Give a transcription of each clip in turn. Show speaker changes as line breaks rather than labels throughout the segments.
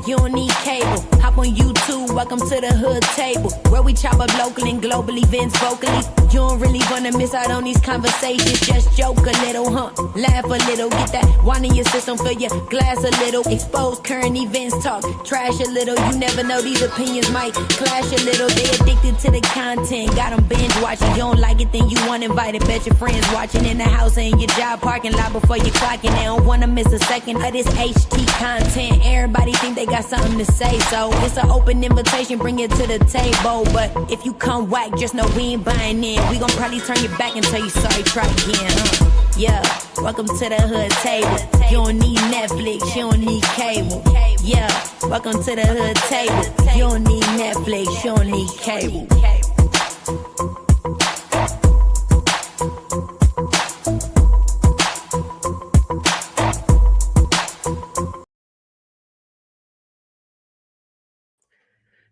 You don't need cable. Hop on YouTube, welcome to the hood table, where we chop up local and global events vocally. You don't really wanna miss out on these conversations. Just joke a little, laugh a little, get that wine in your system, fill your glass a little, expose current events, talk trash a little. You never know, these opinions might clash a little. They addicted to the content, got them binge watching. You don't like it, then you want invited. Bet your friends watching in the house and your job parking lot before you clocking. They don't wanna miss a second of this HT content. Everybody think they got something to say, so it's an open invitation, bring it to the table. But if you come whack, just know we ain't buying in. We gon' probably turn your back and tell you sorry, try again. Yeah, welcome to the hood table. You don't need Netflix, you don't need cable. Yeah, welcome to the hood table. You don't need Netflix, you don't need cable.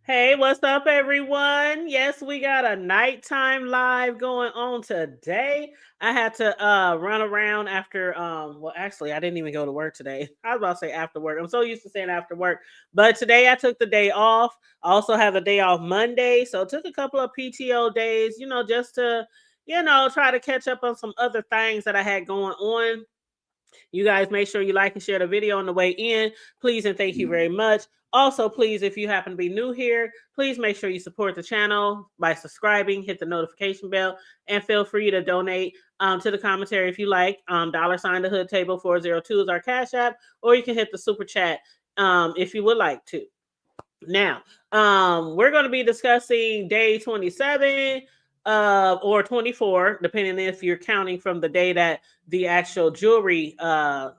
Hey, what's up, everyone? Yes, we got a nighttime live going on today. I had to run around after well, actually I didn't even go to work today. I was about to say after work. I'm so used to saying after work, but today I took the day off. I also have a day off Monday, so took a couple of PTO days, just to try to catch up on some other things that I had going on. You guys make sure you like and share the video on the way in, please, and thank you very much. Also, please, if you happen to be new here, please make sure you support the channel by subscribing, hit the notification bell, and feel free to donate to the commentary if you like. $ the hood table 402 is our Cash App, or you can hit the super chat if you would like to. Now, we're going to be discussing day 27 or 24, depending if you're counting from the day that the actual jewelry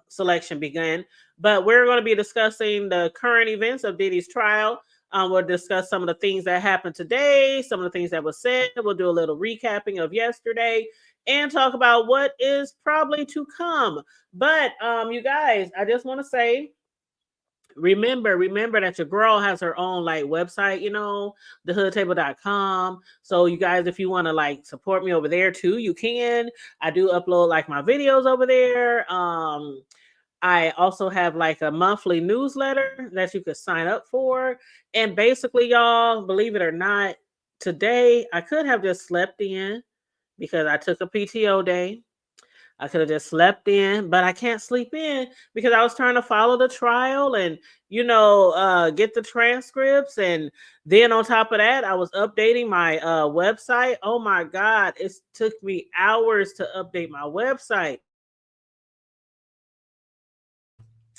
selection began. But we're going to be discussing the current events of Diddy's trial. We'll discuss some of the things that happened today, some of the things that were said. We'll do a little recapping of yesterday and talk about what is probably to come. But you guys, I just want to say, remember that your girl has her own website, thehoodtable.com. So you guys, if you want to support me over there too, you can. I do upload my videos over there. I also have a monthly newsletter that you could sign up for. And basically, y'all, believe it or not, today I could have just slept in because I took a PTO day. I could have just slept in, but I can't sleep in because I was trying to follow the trial and, get the transcripts. And then on top of that, I was updating my website. Oh my God, it took me hours to update my website.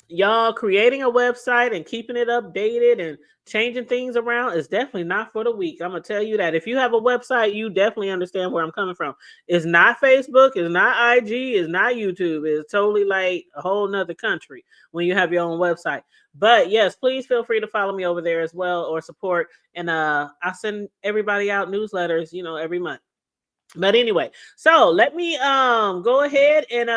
Y'all, creating a website and keeping it updated and changing things around is definitely not for the weak. I'm going to tell you that. If you have a website, you definitely understand where I'm coming from. It's not Facebook, it's not IG, it's not YouTube. It's totally a whole nother country when you have your own website. But yes, please feel free to follow me over there as well, or support. And I send everybody out newsletters, every month. But anyway, so let me go ahead and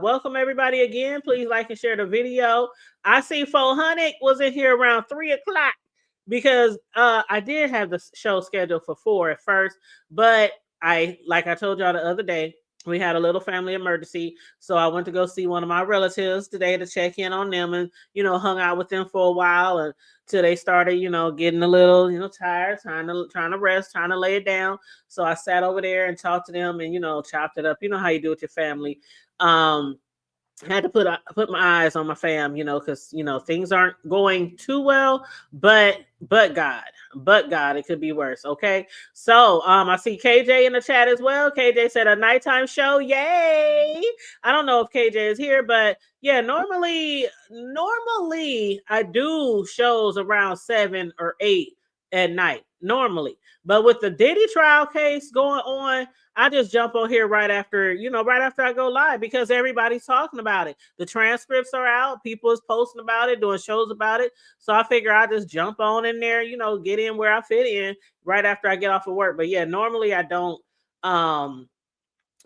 welcome everybody again. Please like and share the video. I see 400 was in here around 3 o'clock because I did have the show scheduled for 4 at first, but like I told y'all the other day, we had a little family emergency. So I went to go see one of my relatives today to check in on them and, hung out with them for a while until they started, getting a little, tired, trying to rest, trying to lay it down. So I sat over there and talked to them and, chopped it up. You know how you do with your family. I had to put my eyes on my fam, because things aren't going too well, but God, it could be worse. Okay, so I see KJ in the chat as well. KJ said a nighttime show, yay! I don't know if KJ is here, but yeah, normally I do shows around 7 or 8 at night normally, but with the Diddy trial case going on, I just jump on here right after I go live because everybody's talking about it. The transcripts are out. People is posting about it, doing shows about it. So I figure I just jump on in there, get in where I fit in right after I get off of work. But yeah, normally I don't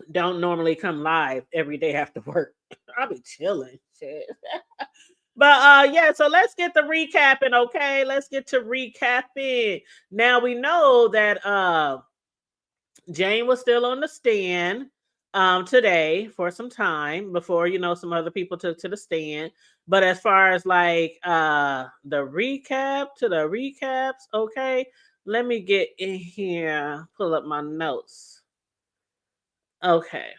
normally come live every day after work. I'll be chilling. Shit. But yeah, so let's get the recapping, okay? Let's get to recapping. Now we know that Jane was still on the stand today for some time before, some other people took to the stand. But as far as like the recap to the recaps, okay, let me get in here, pull up my notes. Okay.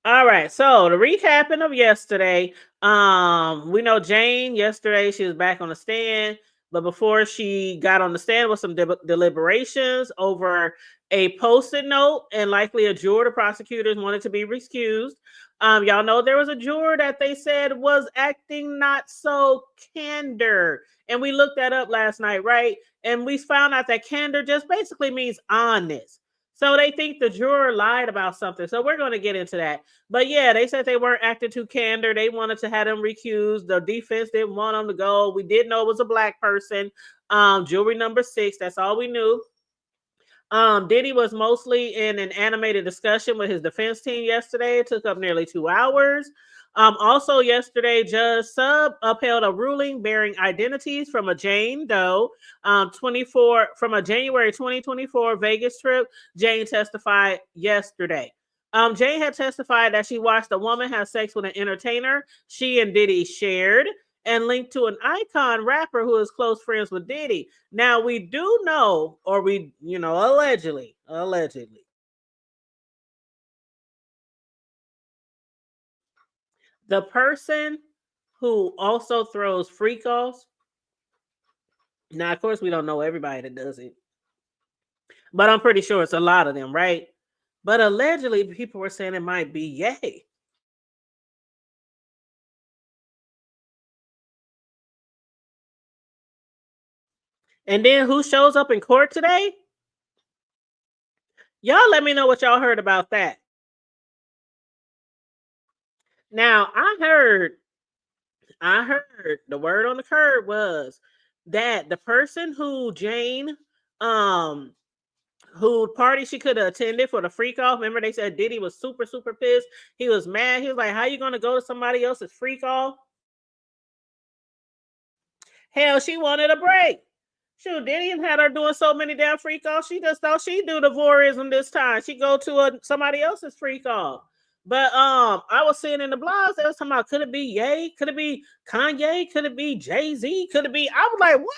All right. So the recapping of yesterday. We know Jane yesterday she was back on the stand, but before she got on the stand with some deliberations over a post-it note and likely a juror the prosecutors wanted to be recused. Y'all know there was a juror that they said was acting not so candor. And we looked that up last night, right? And we found out that candor just basically means honest. So they think the juror lied about something. So we're going to get into that. But yeah, they said they weren't acting too candor. They wanted to have them recused. The defense didn't want them to go. We did know it was a black person. Jury number 6. That's all we knew. Diddy was mostly in an animated discussion with his defense team yesterday. It took up nearly 2 hours. Also yesterday, Judge Sub upheld a ruling bearing identities from a Jane Doe 24 from a January 2024 Vegas trip. Jane testified yesterday. Jane had testified that she watched a woman have sex with an entertainer she and Diddy shared and linked to an icon rapper who is close friends with Diddy. Now we do know, or we, allegedly, the person who also throws freak offs. Now, of course, we don't know everybody that does it, but I'm pretty sure it's a lot of them, right? But allegedly, people were saying it might be Ye. And then who shows up in court today? Y'all let me know what y'all heard about that. Now, I heard the word on the curb was that the person who Jane um who party she could have attended for the freak off. Remember they said Diddy was super, super pissed. He was mad. He was like, how you gonna go to somebody else's freak off? Hell, she wanted a break. Shoot, Diddy had her doing so many damn freak offs. She just thought she'd do the voyeurism this time. She go to somebody else's freak off. But I was seeing in the blogs, they was talking about could it be Ye? Could it be Kanye? Could it be Jay-Z? Could it be? I was like, what?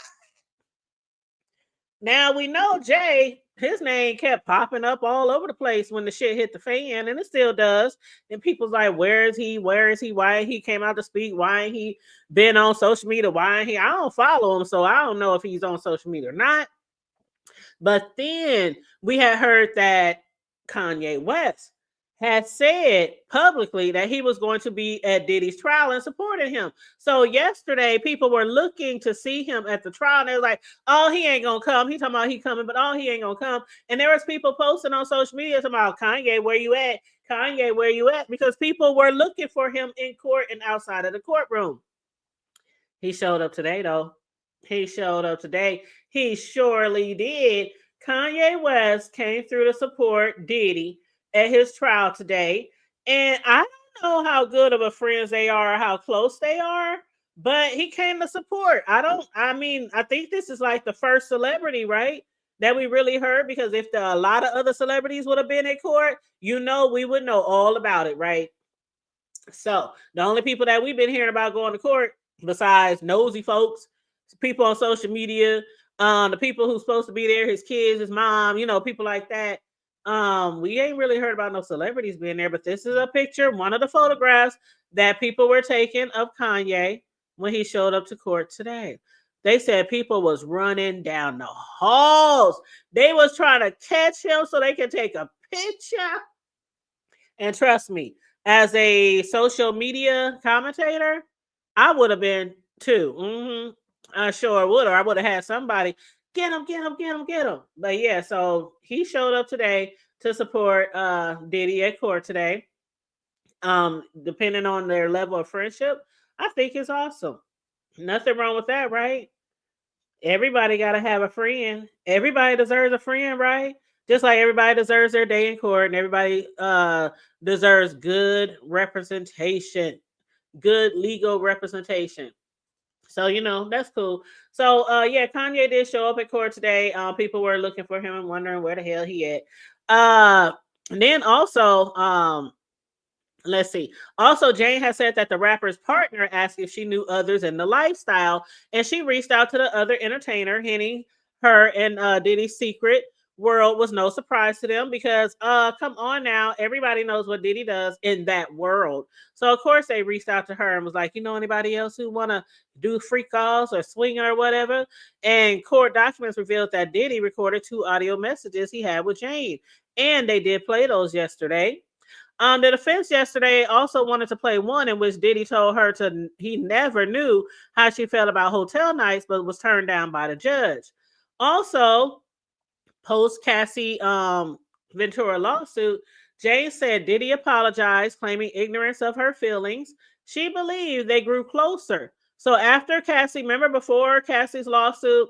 Now we know Jay, his name kept popping up all over the place when the shit hit the fan, and it still does. And people's like, where is he? Where is he? Why he came out to speak? Why ain't he been on social media? Why ain't he? I don't follow him, so I don't know if he's on social media or not. But then we had heard that Kanye West had said publicly that he was going to be at Diddy's trial and supported him. So yesterday, people were looking to see him at the trial, and they were like, "Oh, he ain't gonna come." He talking about he coming, but oh, he ain't gonna come. And there was people posting on social media talking about Kanye, where you at? Kanye, where you at? Because people were looking for him in court and outside of the courtroom. He showed up today, though. He showed up today. He surely did. Kanye West came through to support Diddy at his trial today. And I don't know how good of a friends they are or how close they are, but he came to support. I think this is like the first celebrity, right? That we really heard, because if a lot of other celebrities would have been at court, we would know all about it, right? So the only people that we've been hearing about going to court, besides nosy folks, people on social media, the people who's supposed to be there, his kids, his mom, people like that. We ain't really heard about no celebrities being there, but this is a picture, one of the photographs that people were taking of Kanye when he showed up to court today. They said people was running down the halls. They was trying to catch him so they could take a picture. And trust me, as a social media commentator, I would have been too. I sure would, or I would have had somebody get him, get him, get him, get him. But yeah, so he showed up today to support Diddy at court today. Depending on their level of friendship, I think it's awesome. Nothing wrong with that, right? Everybody got to have a friend. Everybody deserves a friend, right? Just like everybody deserves their day in court, and everybody deserves good representation, good legal representation. So that's cool. So yeah, Kanye did show up at court today. People were looking for him and wondering where the hell he at. And then also Let's see. Also, Jane has said that the rapper's partner asked if she knew others in the lifestyle, and she reached out to the other entertainer, hinting her and Diddy's secret world was no surprise to them because, come on now, everybody knows what Diddy does in that world. So of course they reached out to her and was like, you know anybody else who wanna do freak calls or swing or whatever? And court documents revealed that Diddy recorded 2 audio messages he had with Jane, and they did play those yesterday. The defense yesterday also wanted to play one in which Diddy told her to he never knew how she felt about hotel nights, but was turned down by the judge. Also, post Cassie Ventura lawsuit, Jane said Diddy apologized, claiming ignorance of her feelings. She believed they grew closer. So after Cassie, remember before Cassie's lawsuit,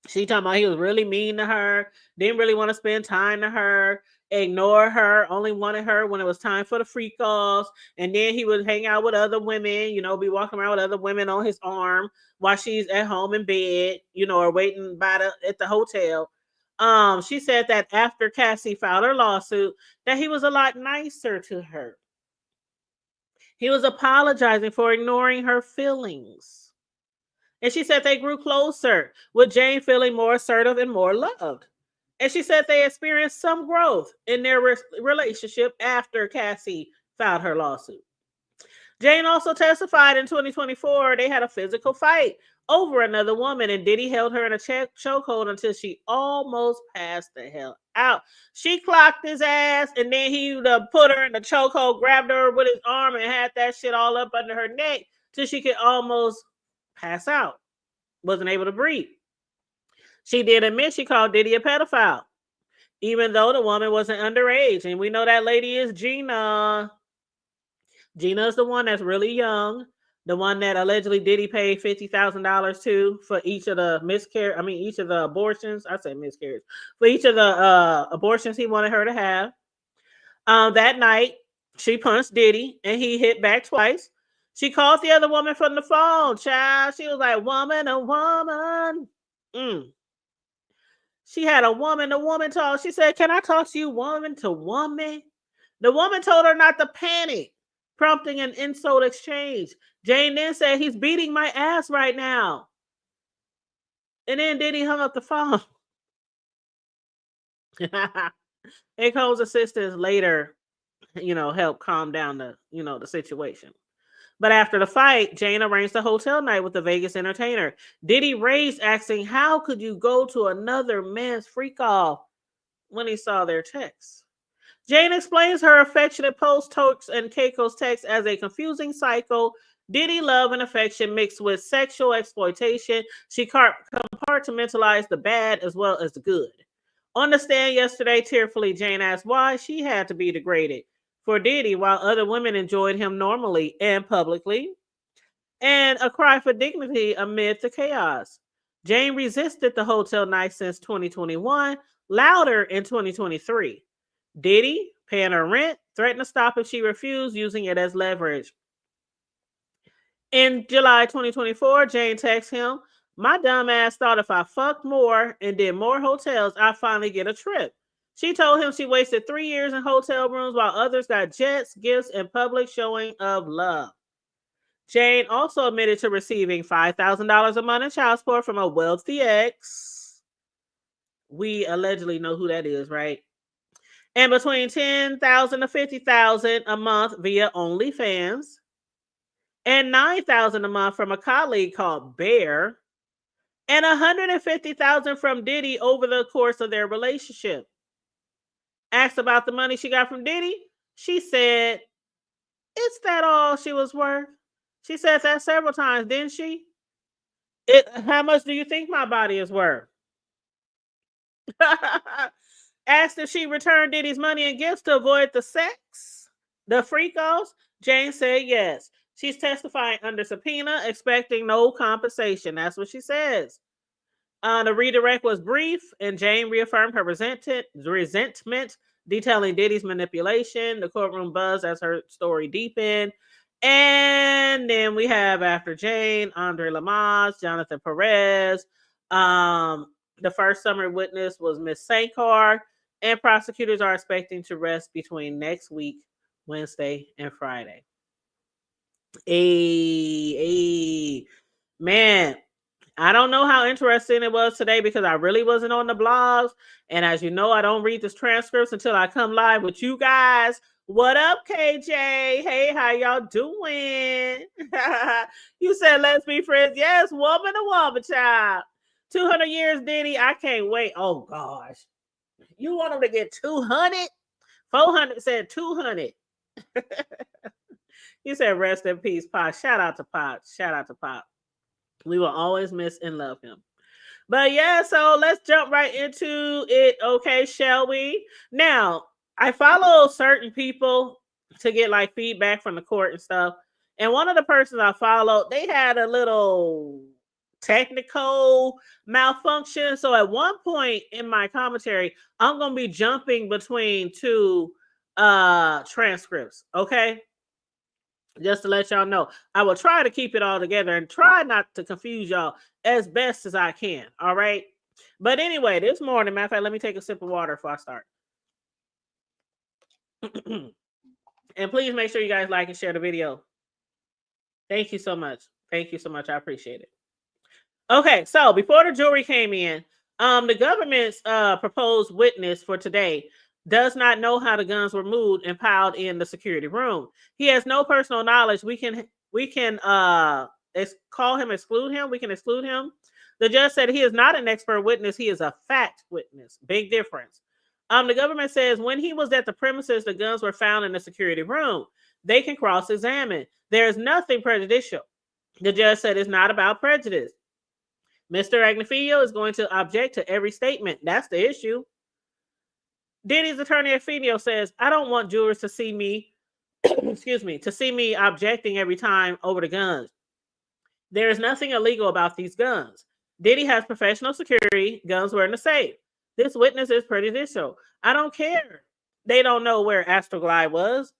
she talking about he was really mean to her, didn't really want to spend time to her, ignore her, only wanted her when it was time for the free calls. And then he would hang out with other women, be walking around with other women on his arm while she's at home in bed, or waiting at the hotel. She said that after Cassie filed her lawsuit, that he was a lot nicer to her. He was apologizing for ignoring her feelings. And she said they grew closer, with Jane feeling more assertive and more loved. And she said they experienced some growth in their relationship after Cassie filed her lawsuit. Jane also testified in 2024 they had a physical fight over another woman, and Diddy held her in a chokehold until she almost passed the hell out. She clocked his ass, and then he put her in the chokehold, grabbed her with his arm, and had that shit all up under her neck till she could almost pass out. Wasn't able to breathe. She did admit she called Diddy a pedophile, even though the woman wasn't underage. And we know that lady is Gina. Gina is the one that's really young, the one that allegedly Diddy paid $50,000 to for each of the each of the abortions. I said miscarriage. For each of the abortions he wanted her to have. That night, she punched Diddy, and he hit back twice. She called the other woman from the phone, child. She was like, woman, a woman. She had a woman talk. She said, can I talk to you woman to woman? The woman told her not to panic, prompting an insult exchange. Jane then said, he's beating my ass right now. And then Diddy hung up the phone. And Cole's assistants later, helped calm down the situation. But after the fight, Jane arranged a hotel night with the Vegas entertainer. Diddy raised, asking, how could you go to another man's freak off when he saw their texts? Jane explains her affectionate post Tokes and Keiko's text as a confusing cycle. Diddy love and affection mixed with sexual exploitation. She compartmentalized the bad as well as the good. On the stand yesterday, tearfully, Jane asked why she had to be degraded for Diddy while other women enjoyed him normally and publicly, and a cry for dignity amid the chaos. Jane resisted the hotel night since 2021, louder in 2023. Diddy, paying her rent, threatened to stop if she refused, using it as leverage. In July 2024, Jane texts him, my dumb ass thought if I fucked more and did more hotels, I'd finally get a trip. She told him she wasted 3 years in hotel rooms while others got jets, gifts, and public showing of love. Jane also admitted to receiving $5,000 a month in child support from a wealthy ex. We allegedly know who that is, right? And between $10,000 to $50,000 a month via OnlyFans, and $9,000 a month from a colleague called Bear, and $150,000 from Diddy over the course of their relationship. Asked about the money she got from Diddy, she said, is that all she was worth? She said that several times, didn't she? How much do you think my body is worth? Asked if she returned Diddy's money and gifts to avoid the sex, the freakos, Jane said yes. She's testifying under subpoena, expecting no compensation. That's what she says. The redirect was brief, and Jane reaffirmed her resentment, detailing Diddy's manipulation. The courtroom buzzed as her story deepened. And then we have, after Jane, Andre Lamaze, Jonathan Perez. The first summary witness was Miss Sankar, and prosecutors are expecting to rest between next week, Wednesday, and Friday. Man, I don't know how interesting it was today because I really wasn't on the blogs. And as you know, I don't read the transcripts until I come live with you guys. What up, KJ? Hey, how y'all doing? You said let's be friends. Yes, woman to woman, child. 200 years, Diddy. I can't wait. Oh, gosh. You want him to get 200? 400 said 200. You said rest in peace, Pop. Shout out to Pop. Shout out to Pop. We will always miss and love him. But yeah, so let's jump right into it. Okay, shall we? Now, I follow certain people to get like feedback from the court and stuff. And one of the persons I followed, they had a little technical malfunction. So at one point in my commentary, I'm going to be jumping between two transcripts. Okay. Just to let y'all know, I will try to keep it all together and try not to confuse y'all as best as I can. All right. But anyway, this morning, matter of fact, let me take a sip of water before I start. And please make sure you guys like and share the video. Thank you so much. Thank you so much. I appreciate it. Okay, so before the jury came in, the government's proposed witness for today does not know how the guns were moved and piled in the security room. He has no personal knowledge. We can call him, exclude him. We can exclude him. The judge said he is not an expert witness. He is a fact witness. Big difference. The government says when he was at the premises, the guns were found in the security room. They can cross-examine. There is nothing prejudicial. The judge said it's not about prejudice. Mr. Agnifilo is going to object to every statement. That's the issue. Diddy's attorney Agnifilo says, I don't want jurors to see me, to see me objecting every time over the guns. There is nothing illegal about these guns. Diddy has professional security. Guns were in the safe. This witness is prejudicial. I don't care. They don't know where Astroglide was.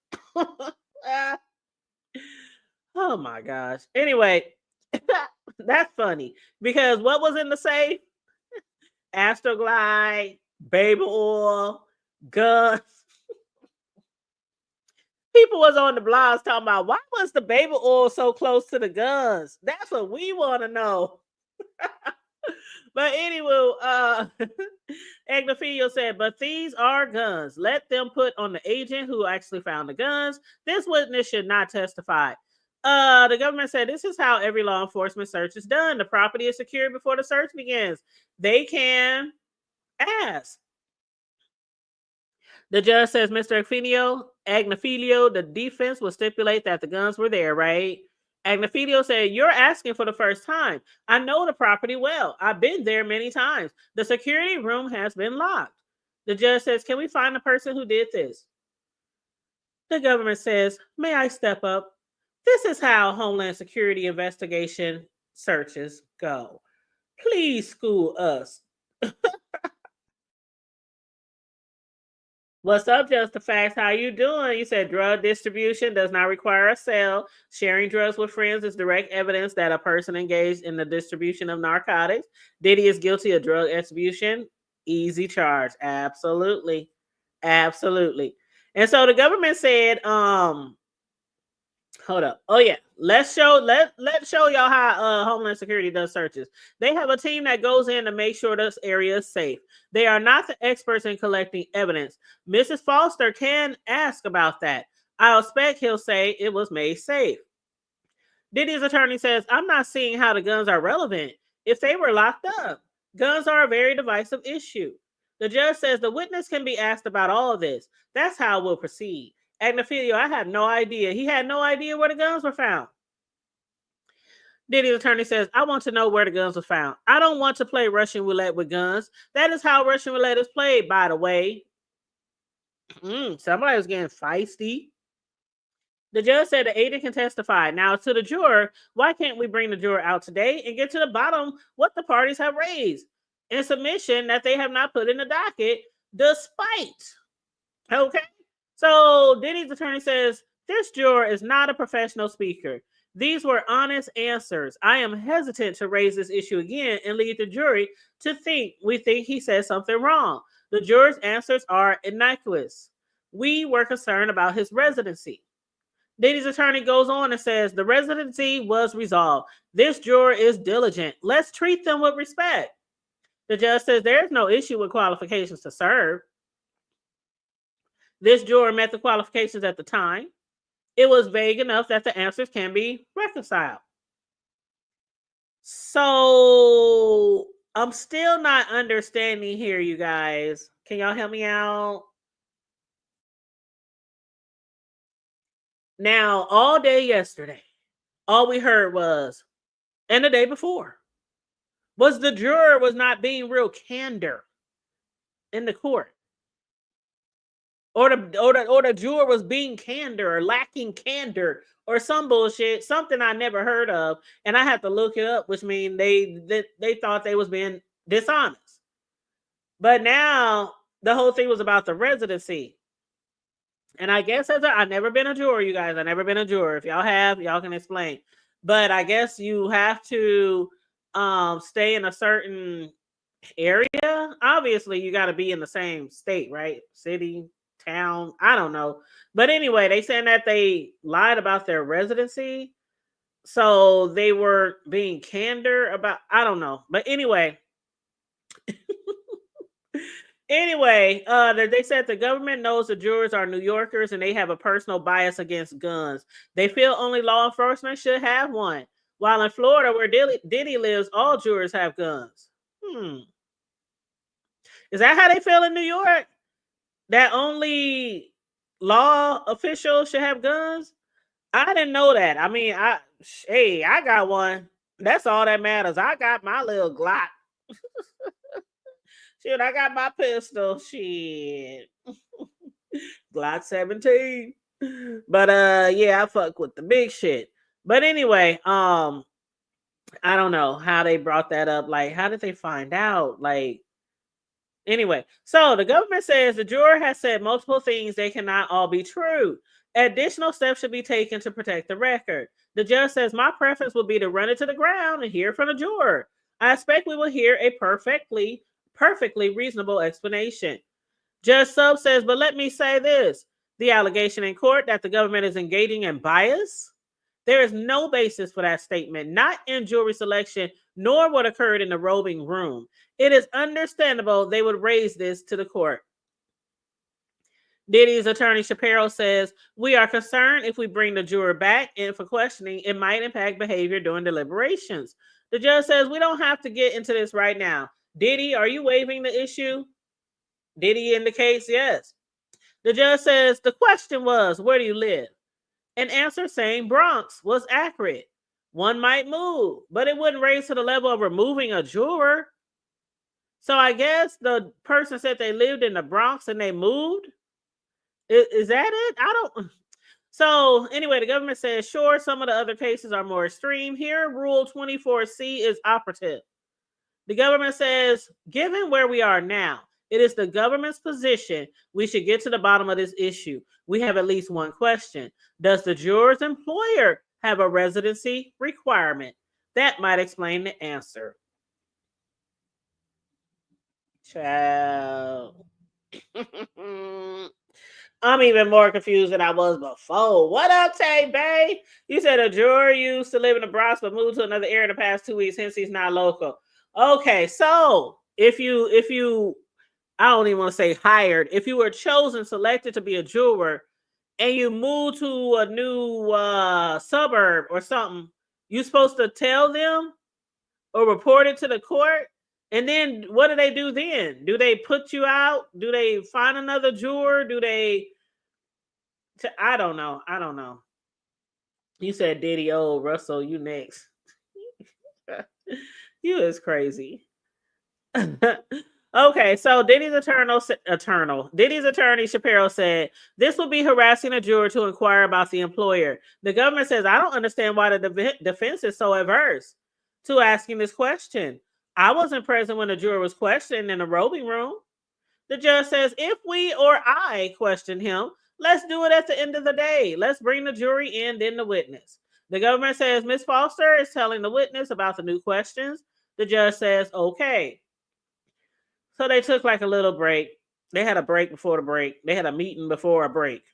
Oh my gosh. Anyway, that's funny because what was in the safe? Astroglide, baby oil, guns. People was on the blogs talking about why was the baby oil so close to the guns? That's what we want to know. But anyway, Agnifilo said, but these are guns. Let them put on the agent who actually found the guns. This witness should not testify. The government said this is how every law enforcement search is done. The property is secured before the search begins. They can ask. The judge says, Mr. Agnifilo, the defense will stipulate that the guns were there, right? Agnifilo said, you're asking for the first time. I know the property well. I've been there many times. The security room has been locked. The judge says, can we find the person who did this? The government says, may I step up? This is how Homeland Security investigation searches go. Please school us. What's up, Just the Facts? How you doing? You said drug distribution does not require a sale. Sharing drugs with friends is direct evidence that a person engaged in the distribution of narcotics. Diddy is guilty of drug distribution. Easy charge. Absolutely. Absolutely. And so the government said, hold up. Oh yeah. Let's show y'all how Homeland Security does searches. They have a team that goes in to make sure this area is safe. They are not the experts in collecting evidence. Mrs. Foster can ask about that. I expect he'll say it was made safe. Diddy's attorney says, I'm not seeing how the guns are relevant if they were locked up. Guns are a very divisive issue. The judge says the witness can be asked about all of this. That's how we'll proceed. Agnifilo, I had no idea. He had no idea where the guns were found. Diddy's attorney says, I want to know where the guns were found. I don't want to play Russian roulette with guns. That is how Russian roulette is played, by the way. Somebody was getting feisty. The judge said the agent can testify. Now, to the juror, why can't we bring the juror out today and get to the bottom what the parties have raised in submission that they have not put in the docket, despite. Okay? So Diddy's attorney says, this juror is not a professional speaker. These were honest answers. I am hesitant to raise this issue again and lead the jury to think we think he said something wrong. The juror's answers are innocuous. We were concerned about his residency. Diddy's attorney goes on and says the residency was resolved. This juror is diligent. Let's treat them with respect. The judge says there is no issue with qualifications to serve. This juror met the qualifications at the time. It was vague enough that the answers can be reconciled. So I'm still not understanding here, you guys. Can y'all help me out? Now, all day yesterday, all we heard was, and the day before, was the juror was not being real candor in the court. Or the juror was being candor or lacking candor or some bullshit, something I never heard of, and I had to look it up, which means they thought they was being dishonest. But now the whole thing was about the residency. And I guess I've never been a juror, you guys. I've never been a juror. If y'all have, y'all can explain. But I guess you have to stay in a certain area. Obviously, you got to be in the same state, right? City, town, I don't know. But anyway, they saying that they lied about their residency. So they were being candor about, I don't know. But anyway, they said the government knows the jurors are New Yorkers and they have a personal bias against guns. They feel only law enforcement should have one. While in Florida, where Diddy lives, all jurors have guns. Is that how they feel in New York? That only law officials should have guns? I didn't know that. I mean, I got one. That's all that matters. I got my little Glock. Shit, I got my pistol. Shit. Glock 17. But yeah, I fuck with the big shit. But anyway, I don't know how they brought that up. Like, how did they find out? Like, anyway, so the government says the juror has said multiple things. They cannot all be true. Additional steps should be taken to protect the record. The judge says, my preference will be to run it to the ground and hear from the juror. I expect we will hear a perfectly reasonable explanation. Judge Sub says, but let me say this. The allegation in court that the government is engaging in bias, there is no basis for that statement, not in jury selection, nor what occurred in the robing room. It is understandable they would raise this to the court. Diddy's attorney Shapiro says, we are concerned if we bring the juror back in for questioning, it might impact behavior during deliberations. The judge says, we don't have to get into this right now. Diddy, are you waiving the issue? Diddy indicates yes. The judge says, the question was, where do you live? An answer saying Bronx was accurate. One might move, but it wouldn't raise to the level of removing a juror. So I guess the person said they lived in the Bronx and they moved. Is that it? I don't. So anyway, the government says, sure, some of the other cases are more extreme. Here, Rule 24C is operative. The government says, given where we are now, it is the government's position we should get to the bottom of this issue. We have at least one question. Does the juror's employer have a residency requirement? That might explain the answer. Child. I'm even more confused than I was before. What up, Tay Bay? You said a juror used to live in the Bronx but moved to another area in the past 2 weeks, hence he's not local. Okay, so if you I don't even want to say hired, if you were chosen, selected to be a juror, and you move to a new suburb or something, you're supposed to tell them or report it to the court. And then what do they do then? Do they put you out? Do they find another juror? Do they? I don't know. I don't know. You said Diddy, oh, Russell, you next. You is crazy. Okay, so Diddy's attorney Shapiro said this will be harassing a juror to inquire about the employer. The government says, I don't understand why the defense is so averse to asking this question. I wasn't present when the juror was questioned in the robing room. The judge says, if we or I question him, let's do it at the end of the day. Let's bring the jury in, then the witness. The government says, Ms. Foster is telling the witness about the new questions. The judge says, okay. So they took like a little break. They had a break before the break. They had a meeting before a break,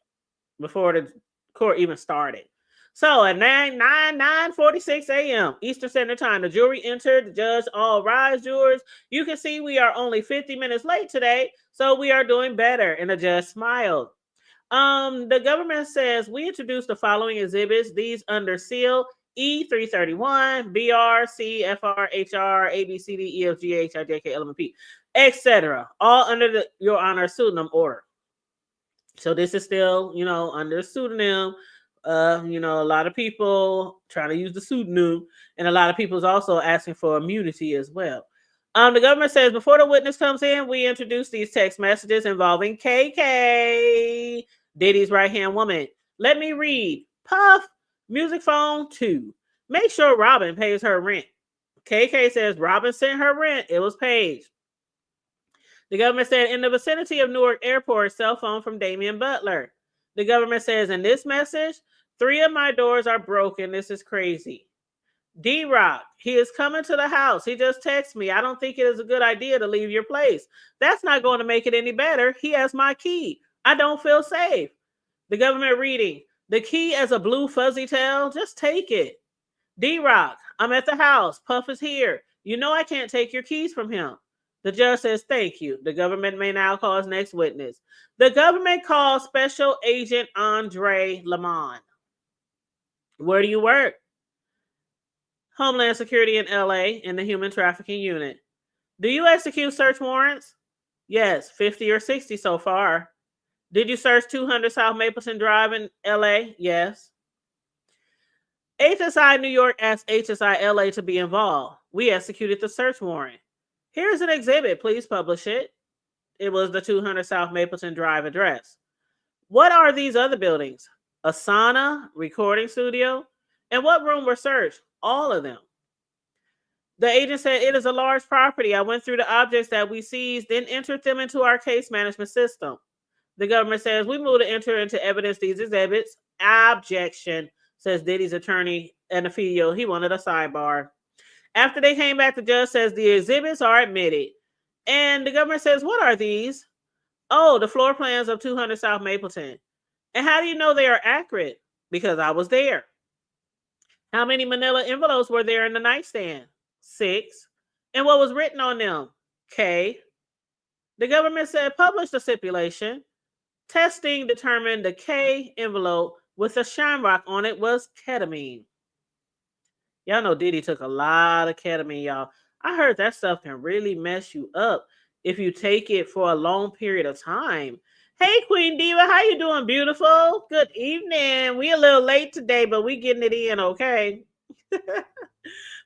before the court even started. So at 9:46 a.m. Eastern Standard Time, the jury entered. The judge, all rise, jurors. You can see we are only 50 minutes late today, so we are doing better. And the judge smiled. The government says we introduced the following exhibits. These under seal: E331, BR, C, FR, HR, ABCD, EF, GH, IJK, LMP, etc. All under Your Honor pseudonym order. So this is still, under pseudonym. A lot of people trying to use the pseudonym, and a lot of people is also asking for immunity as well. The government says before the witness comes in, we introduce these text messages involving KK, Diddy's right-hand woman. Let me read. Puff, music phone 2. Make sure Robin pays her rent. KK says Robin sent her rent. It was paid. The government said in the vicinity of Newark Airport, cell phone from Damian Butler. The government says in this message, 3 of my doors are broken. This is crazy. D-Rock, he is coming to the house. He just texted me. I don't think it is a good idea to leave your place. That's not going to make it any better. He has my key. I don't feel safe. The government reading, the key as a blue fuzzy tail, just take it. D-Rock, I'm at the house. Puff is here. You know I can't take your keys from him. The judge says, thank you. The government may now call his next witness. The government calls Special Agent Andre Lamont. Where do you work? Homeland Security in LA in the Human Trafficking Unit. Do you execute search warrants? Yes, 50 or 60 so far. Did you search 200 South Mapleton Drive in LA? Yes. HSI New York asked HSI LA to be involved. We executed the search warrant. Here's an exhibit. Please publish it. It was the 200 South Mapleton Drive address. What are these other buildings? A sauna, recording studio? And what room were searched? All of them. The agent said, it is a large property. I went through the objects that we seized, then entered them into our case management system. The government says, we move to enter into evidence these exhibits. Objection, says Diddy's attorney and Anafio. He wanted a sidebar. After they came back, the judge says the exhibits are admitted. And the government says, what are these? Oh, the floor plans of 200 South Mapleton. And how do you know they are accurate? Because I was there. How many manila envelopes were there in the nightstand? 6. And what was written on them? K. The government said, publish the stipulation. Testing determined the K envelope with a shamrock on it was ketamine. Y'all know Diddy took a lot of ketamine, y'all. I heard that stuff can really mess you up if you take it for a long period of time. Hey, Queen Diva, how you doing, beautiful? Good evening. We a little late today, but we getting it in, okay?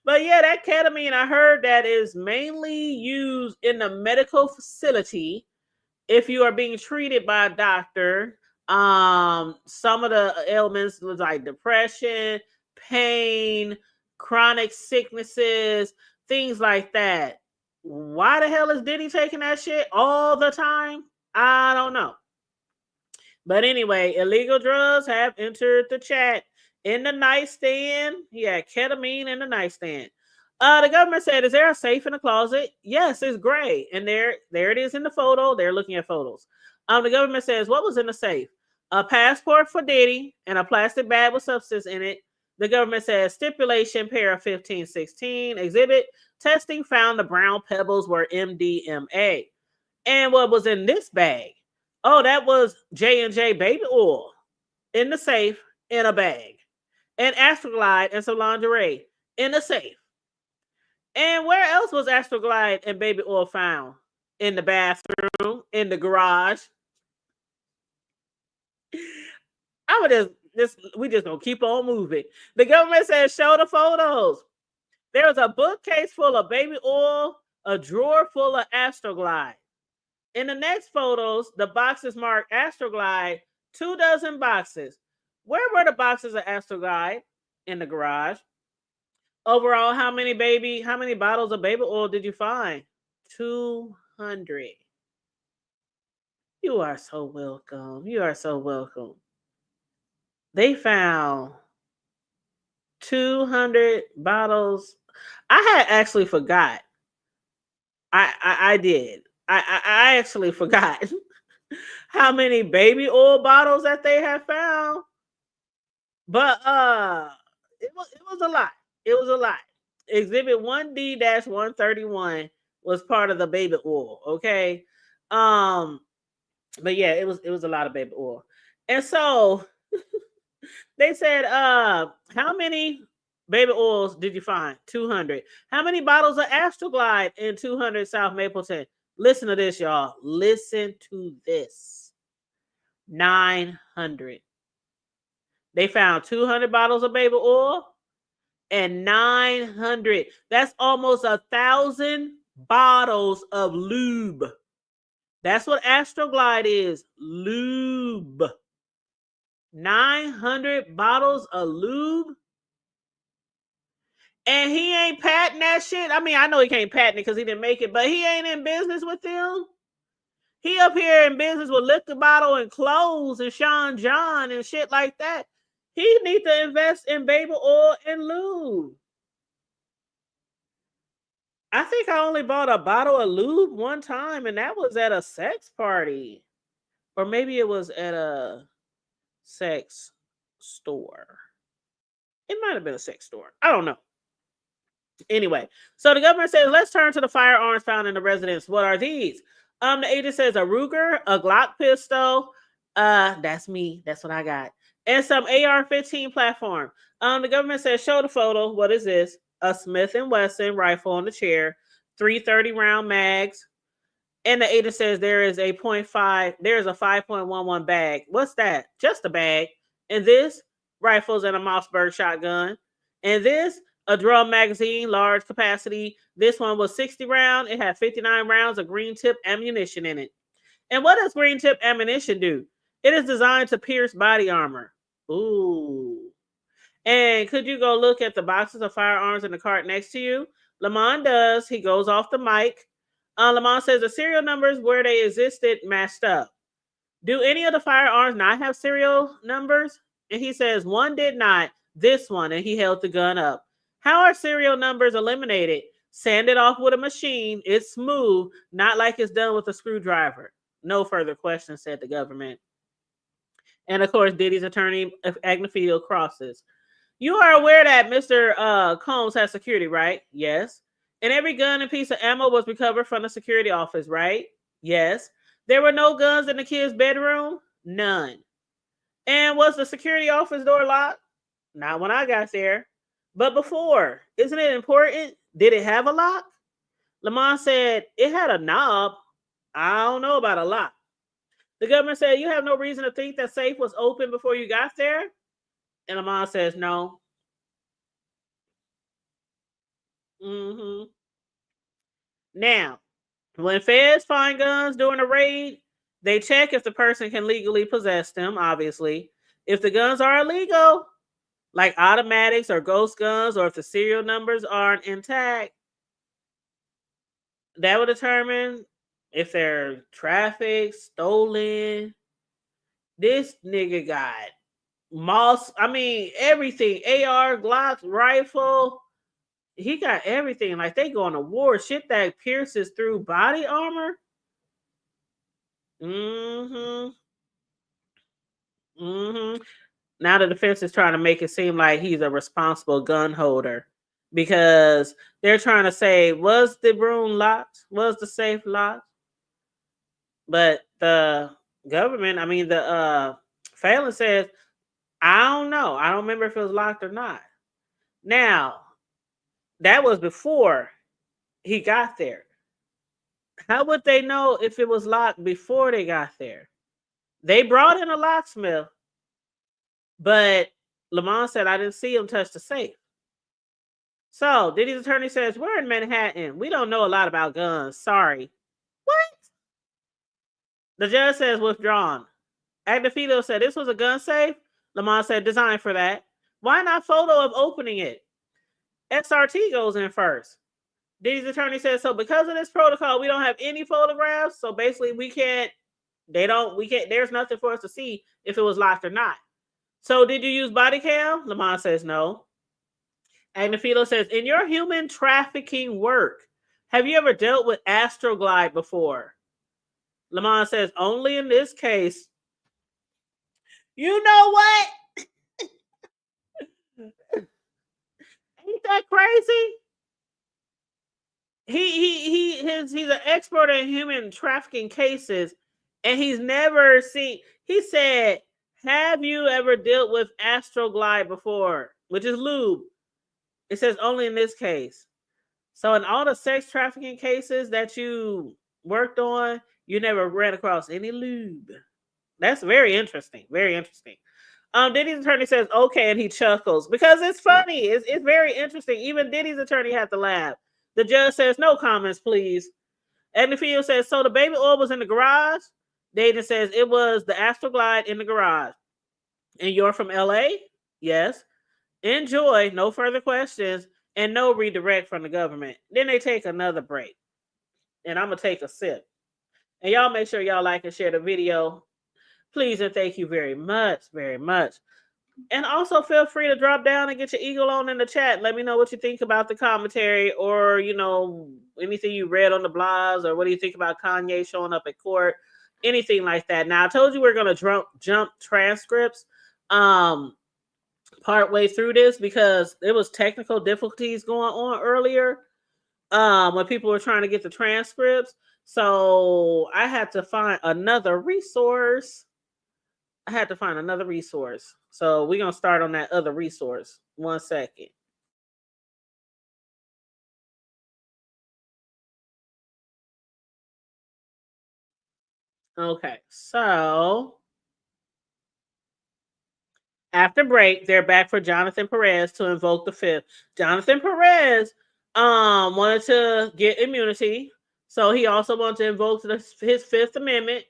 But yeah, that ketamine, I heard that is mainly used in the medical facility if you are being treated by a doctor. Some of the ailments was like depression, pain, chronic sicknesses, things like that. Why the hell is Diddy taking that shit all the time? I don't know. But anyway, illegal drugs have entered the chat. In the nightstand, he had ketamine in the nightstand. The government said, is there a safe in the closet? Yes, it's gray. And there it is in the photo. They're looking at photos. The government says, what was in the safe? A passport for Diddy and a plastic bag with substance in it. The government says, stipulation, para 1516, exhibit, testing found the brown pebbles were MDMA. And what was in this bag? Oh, that was J&J baby oil in the safe in a bag. And Astroglide and some lingerie in the safe. And where else was Astroglide and baby oil found? In the bathroom, in the garage. I would we just gonna keep on moving. The government says, show the photos. There's a bookcase full of baby oil, a drawer full of Astroglide. In the next photos, the boxes marked Astroglide, 24 boxes. Where were the boxes of Astroglide? In the garage. Overall, how many bottles of baby oil did you find? 200. You are so welcome. You are so welcome. They found 200 bottles. I had actually forgot. I did. I actually forgot how many baby oil bottles that they had found. But it was a lot. It was a lot. Exhibit 1D-131 was part of the baby oil. Okay. Um, but yeah, it was a lot of baby oil. And so they said, how many baby oils did you find? 200. How many bottles of Astroglide in 200 South Mapleton? Listen to this, y'all. Listen to this. 900. They found 200 bottles of baby oil and 900. That's almost 1,000 bottles of lube. That's what Astroglide is. Lube. 900 bottles of lube. And he ain't patenting that shit. I mean, I know he can't patent it because he didn't make it, but he ain't in business with them. He up here in business with liquor bottle and clothes and Sean John and shit like that. He need to invest in baby oil and lube. I think I only bought a bottle of lube one time, and that was at a sex party. Or maybe it was at a sex store. It might have been a sex store. I don't know. Anyway, so the government says, let's turn to the firearms found in the residence. What are these? The agent says a Ruger, a Glock pistol. That's me. That's what I got. And some AR-15 platform. The government says, show the photo. What is this? A Smith & Wesson rifle on the chair, 330 round mags. And the agent says there is a 0.5, there's a 5.11 bag. What's that? Just a bag. And this, rifles and a Mossberg shotgun. And this, a drum magazine, large capacity. This one was 60 round. It had 59 rounds of green tip ammunition in it. And what does green tip ammunition do? It is designed to pierce body armor. Ooh. And could you go look at the boxes of firearms in the cart next to you? Lamont does. He goes off the mic. Lamont says the serial numbers where they existed matched up. Do any of the firearms not have serial numbers? And he says one did not. This one. And he held the gun up. How are serial numbers eliminated? Sand it off with a machine. It's smooth, not like it's done with a screwdriver. No further questions, said the government. And of course, Diddy's attorney, Agnefield, crosses. You are aware that Mr. Combs has security, right? Yes. And every gun and piece of ammo was recovered from the security office, right? Yes. There were no guns in the kid's bedroom? None. And was the security office door locked? Not when I got there. But before, isn't it important? Did it have a lock? Lamont said it had a knob. I don't know about a lock. The government said you have no reason to think that safe was open before you got there. And Lamont says no. Now, when feds find guns during a raid, they check if the person can legally possess them, obviously. If the guns are illegal, like automatics or ghost guns, or if the serial numbers aren't intact, that will determine if they're trafficked, stolen. This nigga got everything. AR, Glocks, rifle. He got everything. Like they going to war. Shit that pierces through body armor. Now the defense is trying to make it seem like he's a responsible gun holder because they're trying to say, was the room locked? Was the safe locked? But the government, the Phelan says, I don't know. I don't remember if it was locked or not. Now, that was before he got there. How would they know if it was locked before they got there? They brought in a locksmith, but Lamont said, I didn't see him touch the safe. So, Diddy's attorney says, we're in Manhattan. We don't know a lot about guns. Sorry. What? The judge says, withdrawn. Agnefield said, this was a gun safe? Lamont said, designed for that. Why not photo of opening it? XRT goes in first. Diddy's attorney says, so because of this protocol, we don't have any photographs. So basically there's nothing for us to see if it was locked or not. So did you use body cam? Lamont says no. Agnefield says, in your human trafficking work, have you ever dealt with Astroglide before? Lamont says, only in this case. You know what? Ain't that crazy? He's an expert in human trafficking cases, and he's never seen. He said, "Have you ever dealt with Astroglide before?" Which is lube. It says only in this case. So in all the sex trafficking cases that you worked on, you never ran across any lube. That's very interesting. Very interesting. Diddy's attorney says okay, and he chuckles because it's funny. It's very interesting. Even Diddy's attorney had to laugh. The judge says no comments, please. Agnefield says so. The baby oil was in the garage. Dayton says it was the Astroglide in the garage. And you're from LA? Yes. Enjoy. No further questions and no redirect from the government. Then they take another break, and I'm gonna take a sip. And y'all make sure y'all like and share the video. Please and thank you very much, very much. And also feel free to drop down and get your eagle on in the chat. Let me know what you think about the commentary or, anything you read on the blogs or what do you think about Kanye showing up at court, anything like that. Now, I told you we're going to jump transcripts part way through this because there was technical difficulties going on earlier when people were trying to get the transcripts. So I had to find another resource. So we're going to start on that other resource. 1 second. Okay, so after break, they're back for Jonathan Perez to invoke the fifth. Jonathan Perez wanted to get immunity, so he also wanted to invoke his Fifth Amendment.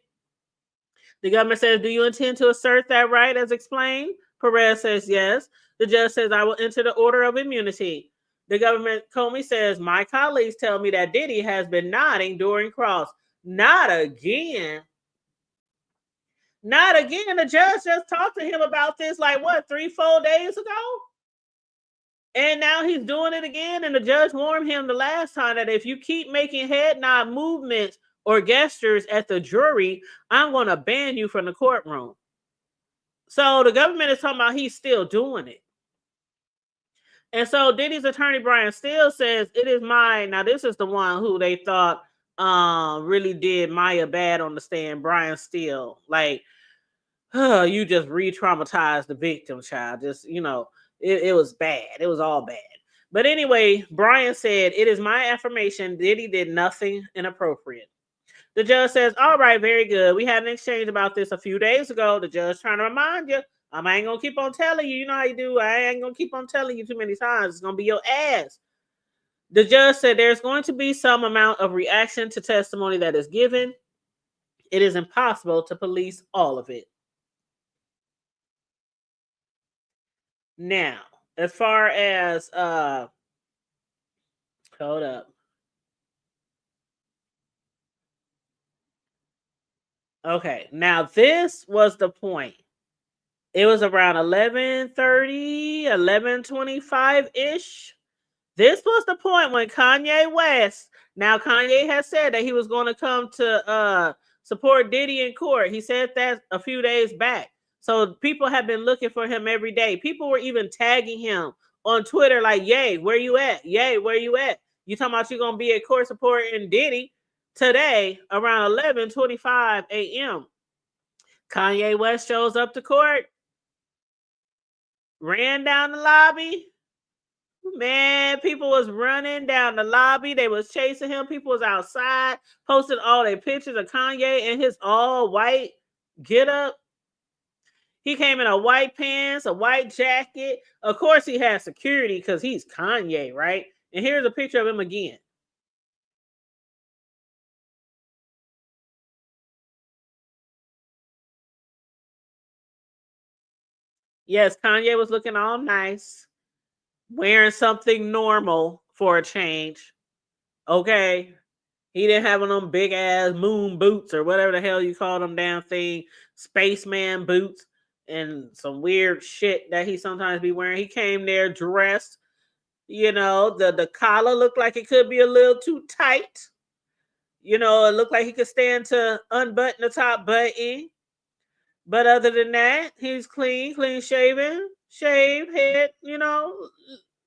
The government says, do you intend to assert that right as explained? Perez says yes. The judge says, I will enter the order of immunity. The government, Comey says, my colleagues tell me that Diddy has been nodding during cross. Not again. Not again. The judge just talked to him about this 3-4 days ago? And now he's doing it again. And the judge warned him the last time that if you keep making head nod movements or gestures at the jury, I'm going to ban you from the courtroom. So the government is talking about he's still doing it. And so Diddy's attorney, Brian Steele, says, it is mine. Now, this is the one who they thought really did Maya bad on the stand, Brian Steele. You just re-traumatized the victim, child. Just, it was bad. It was all bad. But anyway, Brian said, it is my affirmation Diddy did nothing inappropriate. The judge says, all right, very good. We had an exchange about this a few days ago. The judge trying to remind you, I ain't going to keep on telling you. You know how you do. I ain't going to keep on telling you too many times. It's going to be your ass. The judge said there's going to be some amount of reaction to testimony that is given. It is impossible to police all of it. Now, as far as, hold up. Okay, now this was the point. It was around 11:30, 11:25-ish. This was the point when Kanye West, now Kanye has said that he was going to come to support Diddy in court. He said that a few days back. So people have been looking for him every day. People were even tagging him on Twitter like, yay, where you at? Yay, where you at? You talking about you're going to be at court supporting Diddy today around 11:25 a.m. Kanye West shows up to court, ran down the lobby. Man, people was running down the lobby. They was chasing him. People was outside, posting all their pictures of Kanye in his all white get up. He came in a white pants, a white jacket. Of course, he had security because he's Kanye, right? And here's a picture of him again. Yes, Kanye was looking all nice, wearing something normal for a change. Okay. He didn't have one of them big ass moon boots or whatever the hell you call them damn thing, spaceman boots and some weird shit that he sometimes be wearing. He came there dressed, the collar looked like it could be a little too tight. You know, it looked like he could stand to unbutton the top button. But other than that, he's clean shaven, shaved head, you know,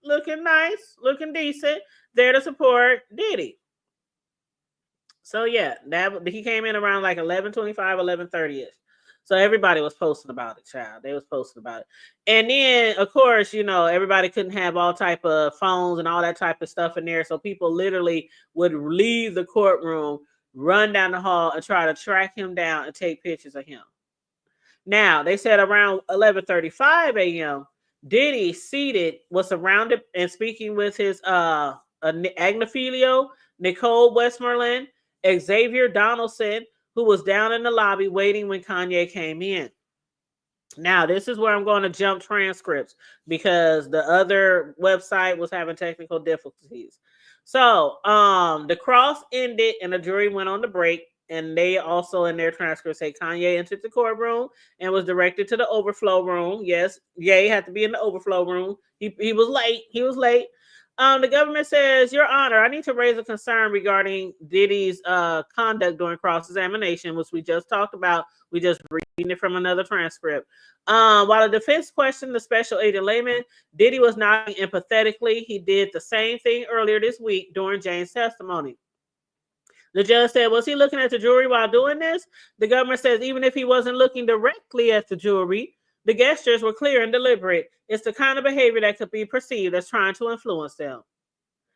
looking nice, looking decent, there to support Diddy. So yeah, that he came in around like 11:25, 11:30ish. So everybody was posting about it, child. They was posting about it. And then of course, you know, everybody couldn't have all type of phones and all that type of stuff in there. So people literally would leave the courtroom, run down the hall and try to track him down and take pictures of him. Now, they said around 11:35 a.m., Diddy seated was surrounded and speaking with his Agnifilio, Nicole Westmoreland, Xavier Donaldson, who was down in the lobby waiting when Kanye came in. Now, this is where I'm going to jump transcripts because the other website was having technical difficulties. So, the cross ended and the jury went on the break. And they also in their transcript say Kanye entered the courtroom and was directed to the overflow room. Yes, Ye had to be in the overflow room. He was late. He was late. The government says, Your Honor, I need to raise a concern regarding Diddy's conduct during cross-examination, which we just talked about. We just reading it from another transcript. While the defense questioned the special agent Layman, Diddy was nodding empathetically. He did the same thing earlier this week during Jane's testimony. The judge said, was he looking at the jury while doing this? The government says, even if he wasn't looking directly at the jury, the gestures were clear and deliberate. It's the kind of behavior that could be perceived as trying to influence them.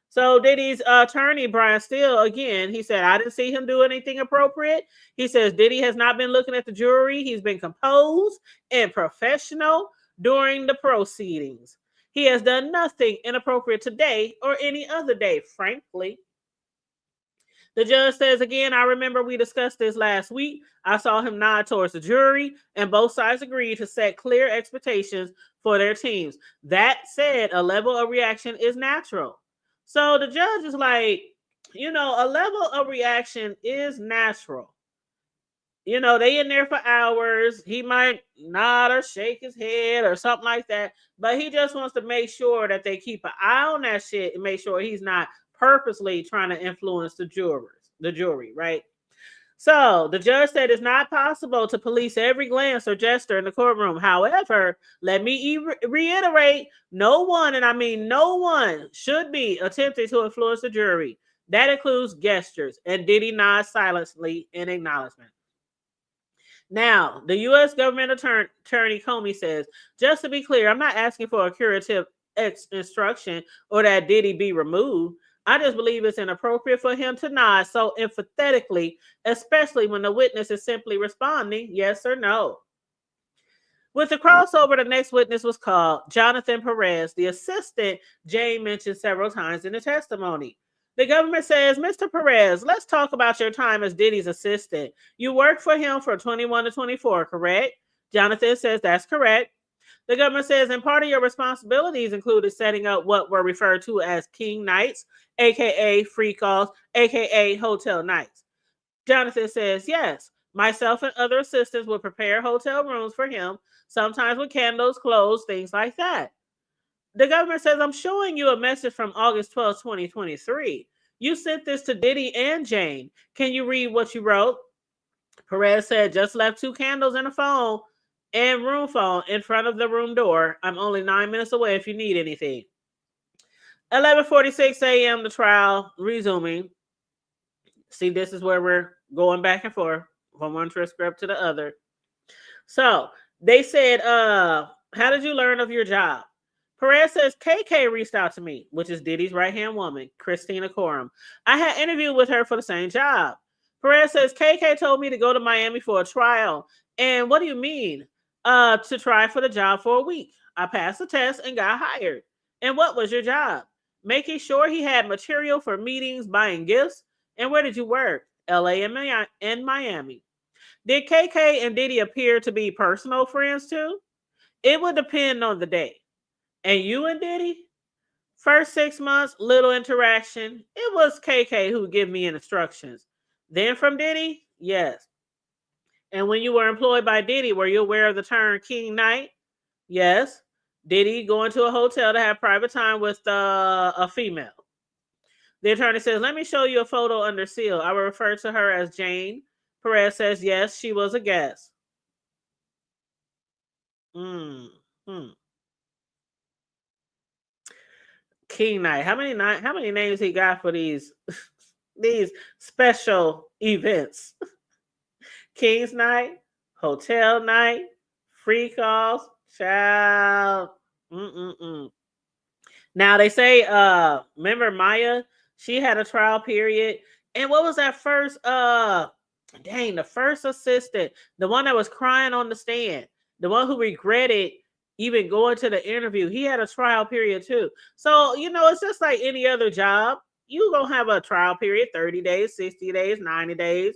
So Diddy's attorney, Brian Steele, again, he said, I didn't see him do anything appropriate. He says Diddy has not been looking at the jury. He's been composed and professional during the proceedings. He has done nothing inappropriate today or any other day, frankly. The judge says again, I remember we discussed this last week. I saw him nod towards the jury, and both sides agreed to set clear expectations for their teams. That said, a level of reaction is natural. So the judge is like, you know, a level of reaction is natural. You know, they in there for hours. He might nod or shake his head or something like that, but he just wants to make sure that they keep an eye on that shit and make sure he's not purposely trying to influence the jury, right? So the judge said it's not possible to police every glance or gesture in the courtroom. However, let me reiterate, no one, and I mean no one, should be attempting to influence the jury. That includes gestures, and Diddy nods silently in acknowledgement. Now, the U.S. government attorney Comey says, just to be clear, I'm not asking for a curative instruction or that Diddy be removed. I just believe it's inappropriate for him to nod so emphatically, especially when the witness is simply responding yes or no. With the crossover, the next witness was called Jonathan Perez, the assistant Jane mentioned several times in the testimony. The government says, Mr. Perez, let's talk about your time as Diddy's assistant. You worked for him from 21 to 24, correct? Jonathan says that's correct. The government says, and part of your responsibilities included setting up what were referred to as king nights, aka free calls, aka hotel nights. Jonathan says, yes, myself and other assistants would prepare hotel rooms for him, sometimes with candles, clothes, things like that. The government says, I'm showing you a message from August 12, 2023. You sent this to Diddy and Jane. Can you read what you wrote? Perez said, just left 2 candles and a phone and room phone in front of the room door. I'm only 9 minutes away if you need anything. 11:46 a.m. the trial resuming. See, this is where we're going back and forth from one transcript to the other. So they said, how did you learn of your job? Perez says, KK reached out to me, which is Diddy's right-hand woman, Christina Coram. I had interviewed with her for the same job. Perez says, KK told me to go to Miami for a trial. And what do you mean? To try for the job for a week. I passed the test and got hired. And what was your job? Making sure he had material for meetings, buying gifts. And where did you work? LA and Miami. Did KK and Diddy appear to be personal friends too? It would depend on the day. And you and Diddy? First 6 months, little interaction. It was KK who gave me instructions. Then from Diddy? Yes. And when you were employed by Diddy, were you aware of the term King Night? Yes. Diddy going to a hotel to have private time with a female. The attorney says, let me show you a photo under seal. I will refer to her as Jane. Perez says, yes, she was a guest. Mm-hmm. King Night. How many names he got for these these special events? King's Night, Hotel Night, Free Calls, Child. Mm-mm-mm. Now they say, remember Maya? She had a trial period. And what was that first the first assistant, the one that was crying on the stand, the one who regretted even going to the interview, he had a trial period too. So, it's just like any other job. You gonna have a trial period, 30 days, 60 days, 90 days.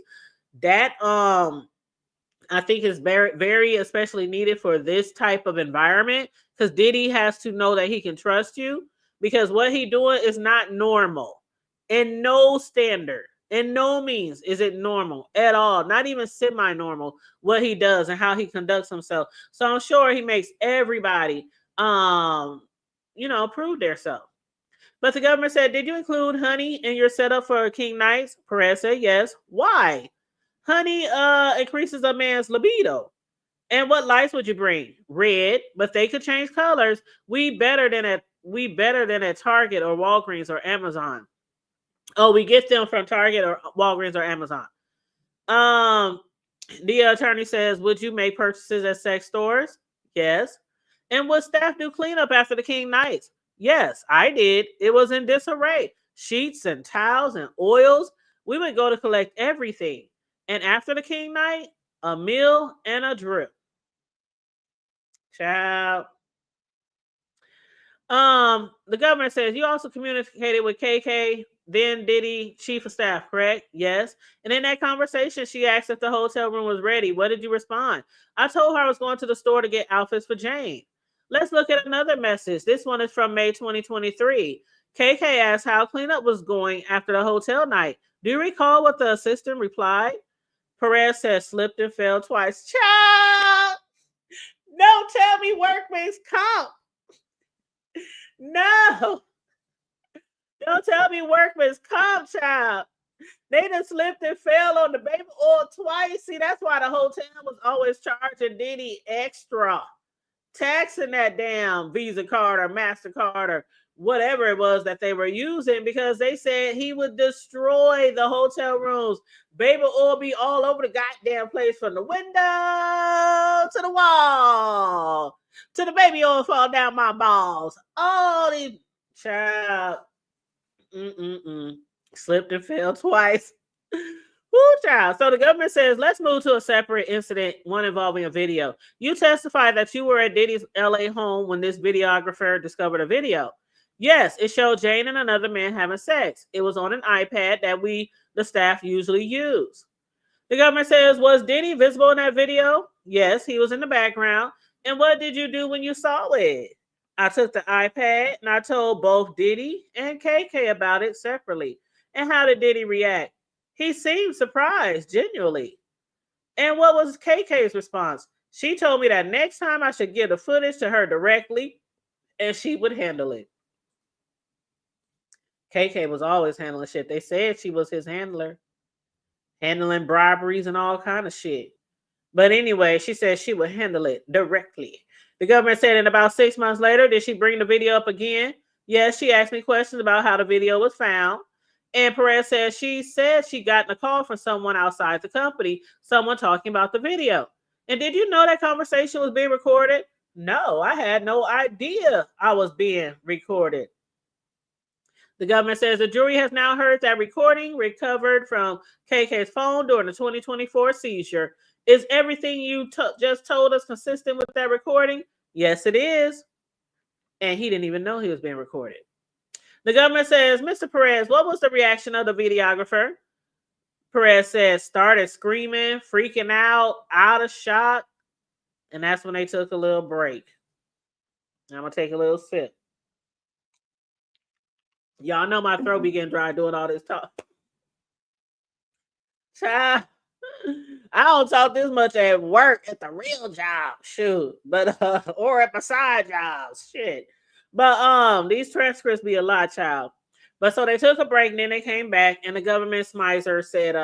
That I think is very, very especially needed for this type of environment, because Diddy has to know that he can trust you, because what he doing is not normal in no standard. In no means is it normal at all, not even semi-normal, what he does and how he conducts himself. So I'm sure he makes everybody, prove themselves. But the government said, did you include honey in your setup for King Nights? Perez said, yes. Why? Honey increases a man's libido. And what lights would you bring? Red, but they could change colors. We better than at Target or Walgreens or Amazon. Oh, we get them from Target or Walgreens or Amazon. The attorney says, would you make purchases at sex stores? Yes. And would staff do cleanup after the King Nights? Yes, I did. It was in disarray. Sheets and towels and oils. We would go to collect everything. And after the King Night, a meal and a drip. Child. The government says you also communicated with KK, then Diddy, chief of staff, correct? Yes. And in that conversation, she asked if the hotel room was ready. What did you respond? I told her I was going to the store to get outfits for Jane. Let's look at another message. This one is from May 2023. KK asked how cleanup was going after the hotel night. Do you recall what the assistant replied? Perez said slipped and fell twice. Child! Don't tell me workman's comp. No. Don't tell me workman's comp, child. They done slipped and fell on the baby oil twice. See, that's why the hotel was always charging Diddy extra, taxing that damn Visa card or MasterCard or whatever it was that they were using, because they said he would destroy the hotel rooms. Baby oil be all over the goddamn place, from the window to the wall, to the baby oil fall down my balls. All these, child. Slipped and fell twice. Woo, child. So the government says, let's move to a separate incident, one involving a video. You testified that you were at Diddy's LA home when this videographer discovered a video. Yes, it showed Jane and another man having sex. It was on an iPad that the staff usually use. The government says, was Diddy visible in that video? Yes, he was in the background. And what did you do when you saw it? I took the iPad and I told both Diddy and KK about it separately. And how did Diddy react? He seemed surprised, genuinely. And what was KK's response? She told me that next time I should give the footage to her directly and she would handle it. KK was always handling shit. They said she was his handler, handling briberies and all kind of shit. But anyway, she said she would handle it directly. The government said, in about 6 months later, did she bring the video up again? Yes, she asked me questions about how the video was found. And Perez said she got a call from someone outside the company, someone talking about the video. And did you know that conversation was being recorded? No, I had no idea I was being recorded. The government says the jury has now heard that recording recovered from KK's phone during the 2024 seizure. Is everything you just told us consistent with that recording? Yes, it is. And he didn't even know he was being recorded. The government says, Mr. Perez, what was the reaction of the videographer? Perez says, started screaming, freaking out of shock. And that's when they took a little break. I'm going to take a little sip. Y'all know my throat be getting dry doing all this talk. Child, I don't talk this much at work, at the real job, shoot, but or at my side jobs, shit. But these transcripts be a lot, child. But so they took a break, and then they came back, and the government smizer said,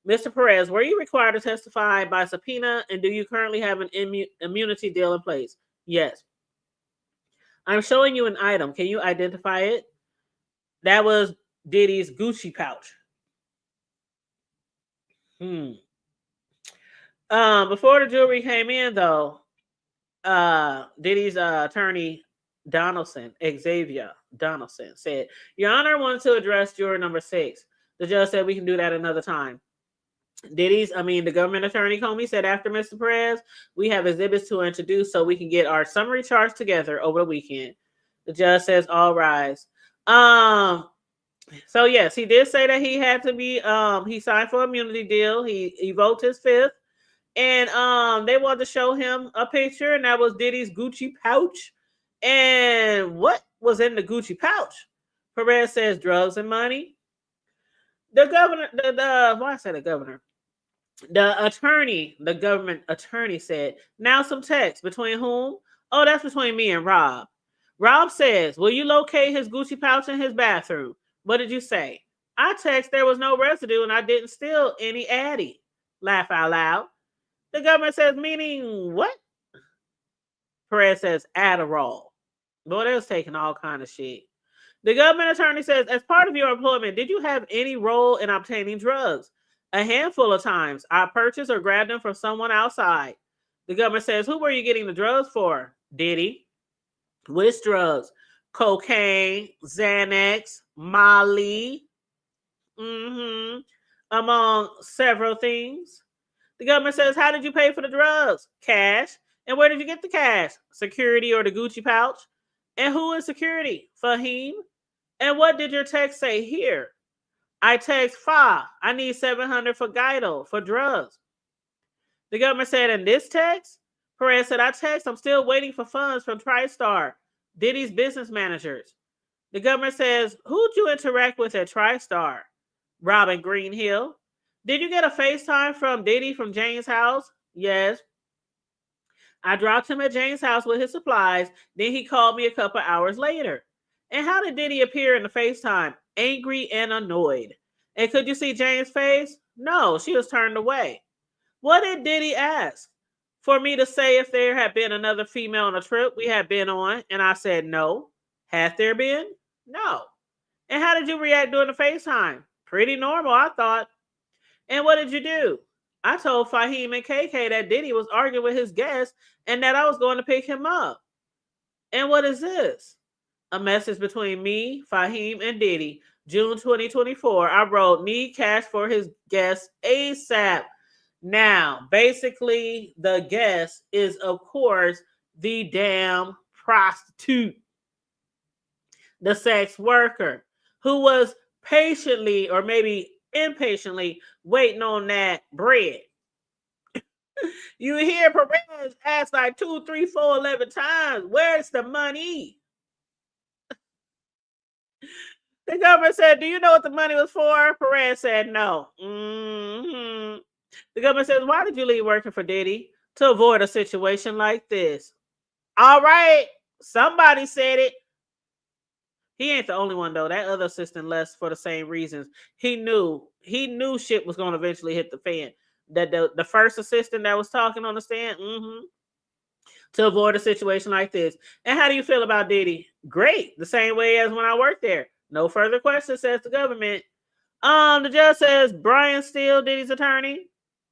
Mr. Perez, were you required to testify by subpoena, and do you currently have an immunity deal in place? Yes. I'm showing you an item. Can you identify it? That was Diddy's Gucci pouch. Before the jewelry came in, though, Diddy's attorney Xavier Donaldson said, Your Honor, I wanted to address juror number 6. The judge said we can do that another time. The government attorney Comey said, after Mr. Perez, we have exhibits to introduce so we can get our summary charge together over the weekend. The judge says, all rise. So yes, he did say that he had to be, he signed for immunity deal. He evoked his 5th. And they wanted to show him a picture, and that was Diddy's Gucci pouch. And what was in the Gucci pouch? Perez says drugs and money. The governor, the government attorney said, now some text between whom? Oh, that's between me and Rob. Rob says, will you locate his Gucci pouch in his bathroom? What did you say? I text there was no residue and I didn't steal any Addy. Laugh out loud. The government says, meaning what? Perez says, Adderall. Boy, they was taking all kind of shit. The government attorney says, as part of your employment, did you have any role in obtaining drugs? A handful of times. I purchased or grabbed them from someone outside. The government says, who were you getting the drugs for? Diddy. Which drugs? Cocaine, Xanax, Molly, among several things. The government says, how did you pay for the drugs? Cash. And where did you get the cash? Security or the Gucci pouch? And who is security? Fahim. And what did your text say here? I text Fa. I need $700 for Guido for drugs. The government said, in this text? Perez said, I text. I'm still waiting for funds from TriStar, Diddy's business managers. The government says, who'd you interact with at TriStar? Robin Greenhill. Did you get a FaceTime from Diddy from Jane's house? Yes. I dropped him at Jane's house with his supplies. Then he called me a couple hours later. And how did Diddy appear in the FaceTime? Angry and annoyed. And could you see Jane's face? No, she was turned away. What did Diddy ask? For me to say if there had been another female on a trip we had been on. And I said no. Had there been? No. And how did you react during the FaceTime? Pretty normal, I thought. And what did you do? I told Fahim and KK that Diddy was arguing with his guest and that I was going to pick him up. And what is this? A message between me, Fahim, and Diddy. June 2024. I wrote, need cash for his guest ASAP. Now, basically, the guest is, of course, the damn prostitute. The sex worker who was patiently or maybe impatiently waiting on that bread. You hear Perez ask like 2, 3, 4, 11 times, where's the money? The government said, do you know what the money was for? Perez said no. The government says, why did you leave working for Diddy? To avoid a situation like this. All right, somebody said it. He ain't the only one, though. That other assistant left for the same reasons. He knew shit was going to eventually hit the fan. That the first assistant that was talking on the stand, to avoid a situation like this. And how do you feel about Diddy? Great. The same way as when I worked there. No further questions, says the government. The judge says, Brian Steele, Diddy's attorney,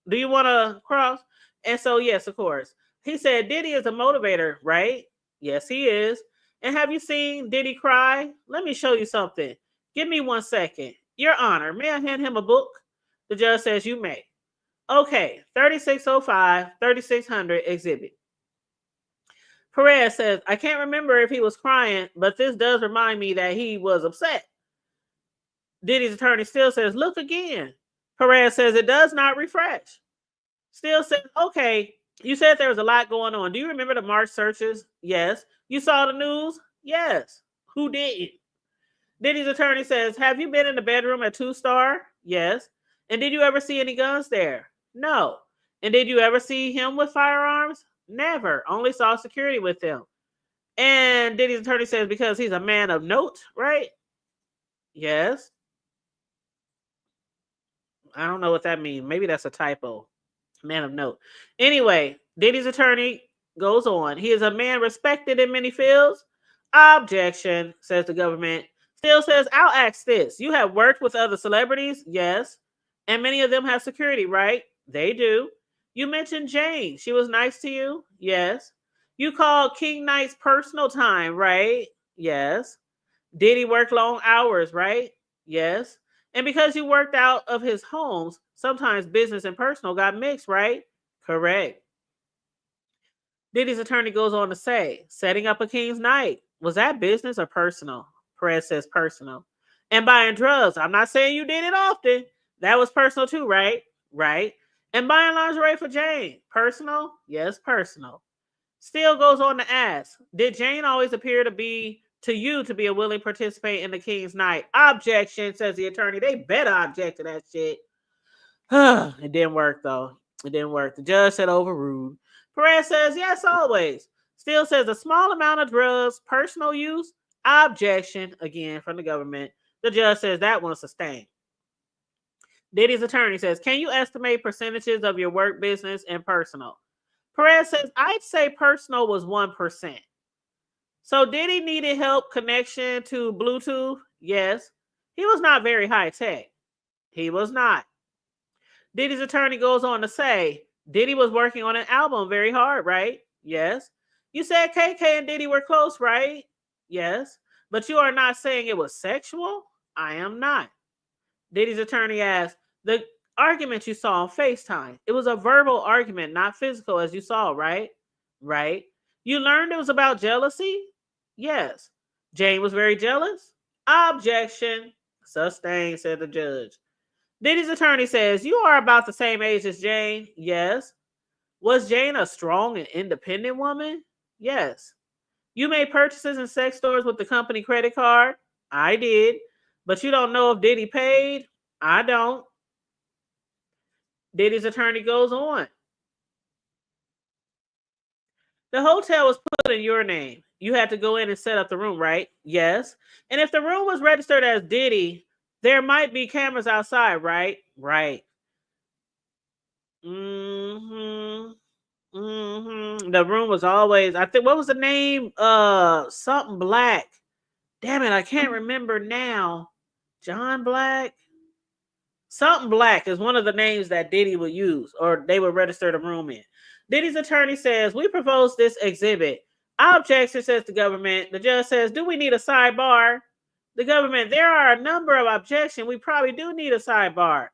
do you want to cross? And so, yes, of course. He said, Diddy is a motivator, right? Yes, he is. And have you seen Diddy cry? Let me show you something. Give me 1 second. Your Honor, may I hand him a book? The judge says you may. Okay, 3605, 3600 exhibit. Perez says, I can't remember if he was crying, but this does remind me that he was upset. Diddy's attorney still says, look again. Perez says, it does not refresh. Still says, okay, you said there was a lot going on. Do you remember the March searches? Yes. You saw the news? Yes. Who didn't? Diddy's attorney says, have you been in the bedroom at 2-Star? Yes. And did you ever see any guns there? No. And did you ever see him with firearms? Never. Only saw security with him. And Diddy's attorney says, because he's a man of note, right? Yes. I don't know what that means. Maybe that's a typo. Man of note. Anyway, Diddy's attorney goes on. He is a man respected in many fields. Objection, says the government. Still says, I'll ask this. You have worked with other celebrities? Yes. And many of them have security, right? They do. You mentioned Jane. She was nice to you? Yes. You called King Knight's personal time, right? Yes. Did he work long hours, right? Yes. And because you worked out of his homes, sometimes business and personal got mixed, right? Correct. Diddy's attorney goes on to say, setting up a King's Night, was that business or personal? Perez says personal. And buying drugs, I'm not saying you did it often. That was personal too, right? Right. And buying lingerie for Jane, personal? Yes, personal. Still goes on to ask, did Jane always appear to you to be a willing participant in the King's Night? Objection, says the attorney. They better object to that shit. It didn't work though. It didn't work. The judge said overruled. Perez says yes, always. Still says a small amount of drugs, personal use. Objection again from the government. The judge says that one's sustained. Diddy's attorney says, can you estimate percentages of your work, business, and personal? Perez says, I'd say personal was 1%. So Diddy needed help connection to Bluetooth? Yes. He was not very high tech. He was not. Diddy's attorney goes on to say, Diddy was working on an album very hard, right? Yes. You said KK and Diddy were close, right? Yes. But you are not saying it was sexual? I am not. Diddy's attorney asked, the argument you saw on FaceTime, it was a verbal argument, not physical, as you saw, right? Right. You learned it was about jealousy? Yes. Jane was very jealous? Objection. Sustained, said the judge. Diddy's attorney says, you are about the same age as Jane? Yes. Was Jane a strong and independent woman? Yes. You made purchases in sex stores with the company credit card? I did. But you don't know if Diddy paid? I don't. Diddy's attorney goes on. The hotel was put in your name. You had to go in and set up the room, right? Yes. And if the room was registered as Diddy, there might be cameras outside, right? Right. Mm-hmm. Mm-hmm. The room was always, I think, what was the name? Something Black. Damn it, I can't remember now. John Black? Something Black is one of the names that Diddy would use, or they would register the room in. Diddy's attorney says, we propose this exhibit. Objection, says the government. The judge says, do we need a sidebar? The government, there are a number of objections. We probably do need a sidebar.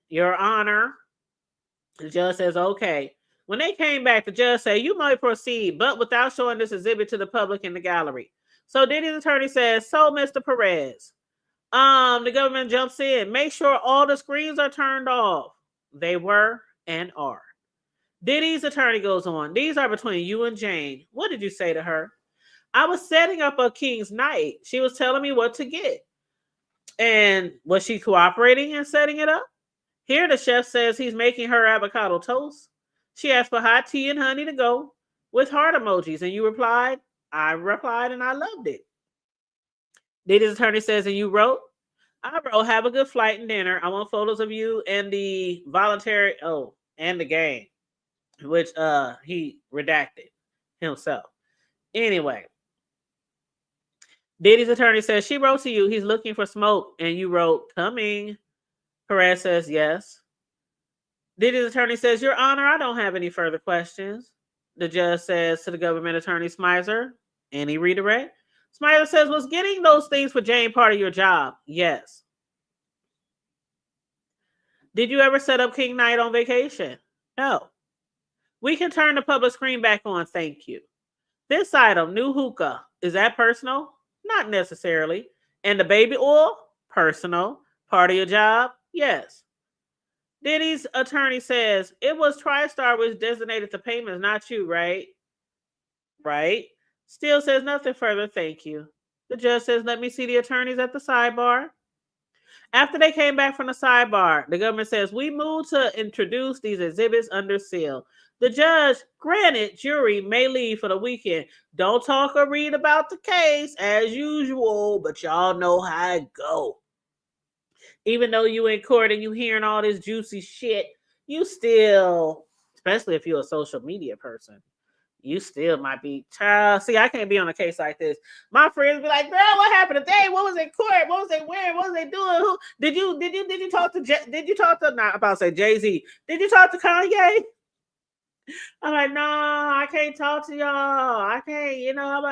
Your Honor. The judge says, okay. When they came back, the judge said, you might proceed, but without showing this exhibit to the public in the gallery. So Diddy's attorney says, so Mr. Perez, the government jumps in. Make sure all the screens are turned off. They were and are. Diddy's attorney goes on. These are between you and Jane. What did you say to her? I was setting up a King's Night. She was telling me what to get. And was she cooperating in setting it up? Here the chef says he's making her avocado toast. She asked for hot tea and honey to go with heart emojis. And you replied? I replied and I loved it. Diddy's attorney says, and you wrote? I wrote, have a good flight and dinner. I want photos of you and the voluntary, and the gang, which he redacted himself. Anyway, Diddy's attorney says, she wrote to you, he's looking for smoke, and you wrote, coming. Perez says, yes. Diddy's attorney says, Your Honor, I don't have any further questions. The judge says to the government attorney, Smizer, any redirect? Smizer says, was getting those things for Jane part of your job? Yes. Did you ever set up King Night on vacation? No. We can turn the public screen back on, thank you. This item, new hookah, is that personal? Not necessarily. And the baby oil? Personal. Part of your job? Yes. Diddy's attorney says, it was TriStar which designated the payments, not you, right? Right. Still says nothing further, thank you. The judge says, let me see the attorneys at the sidebar. After they came back from the sidebar, the government says, we move to introduce these exhibits under seal. The judge granted jury may leave for the weekend. Don't talk or read about the case as usual, but y'all know how it go. Even though you in court and you hearing all this juicy shit, you still, especially if you're a social media person, you still might be, child. See, I can't be on a case like this. My friends be like, girl, what happened today? What was in court? What was they wearing? What was they doing? Who did you talk to did you talk to, not about to say Jay-Z? Did you talk to Kanye? I'm like, no, I can't talk to y'all. I can't, I'm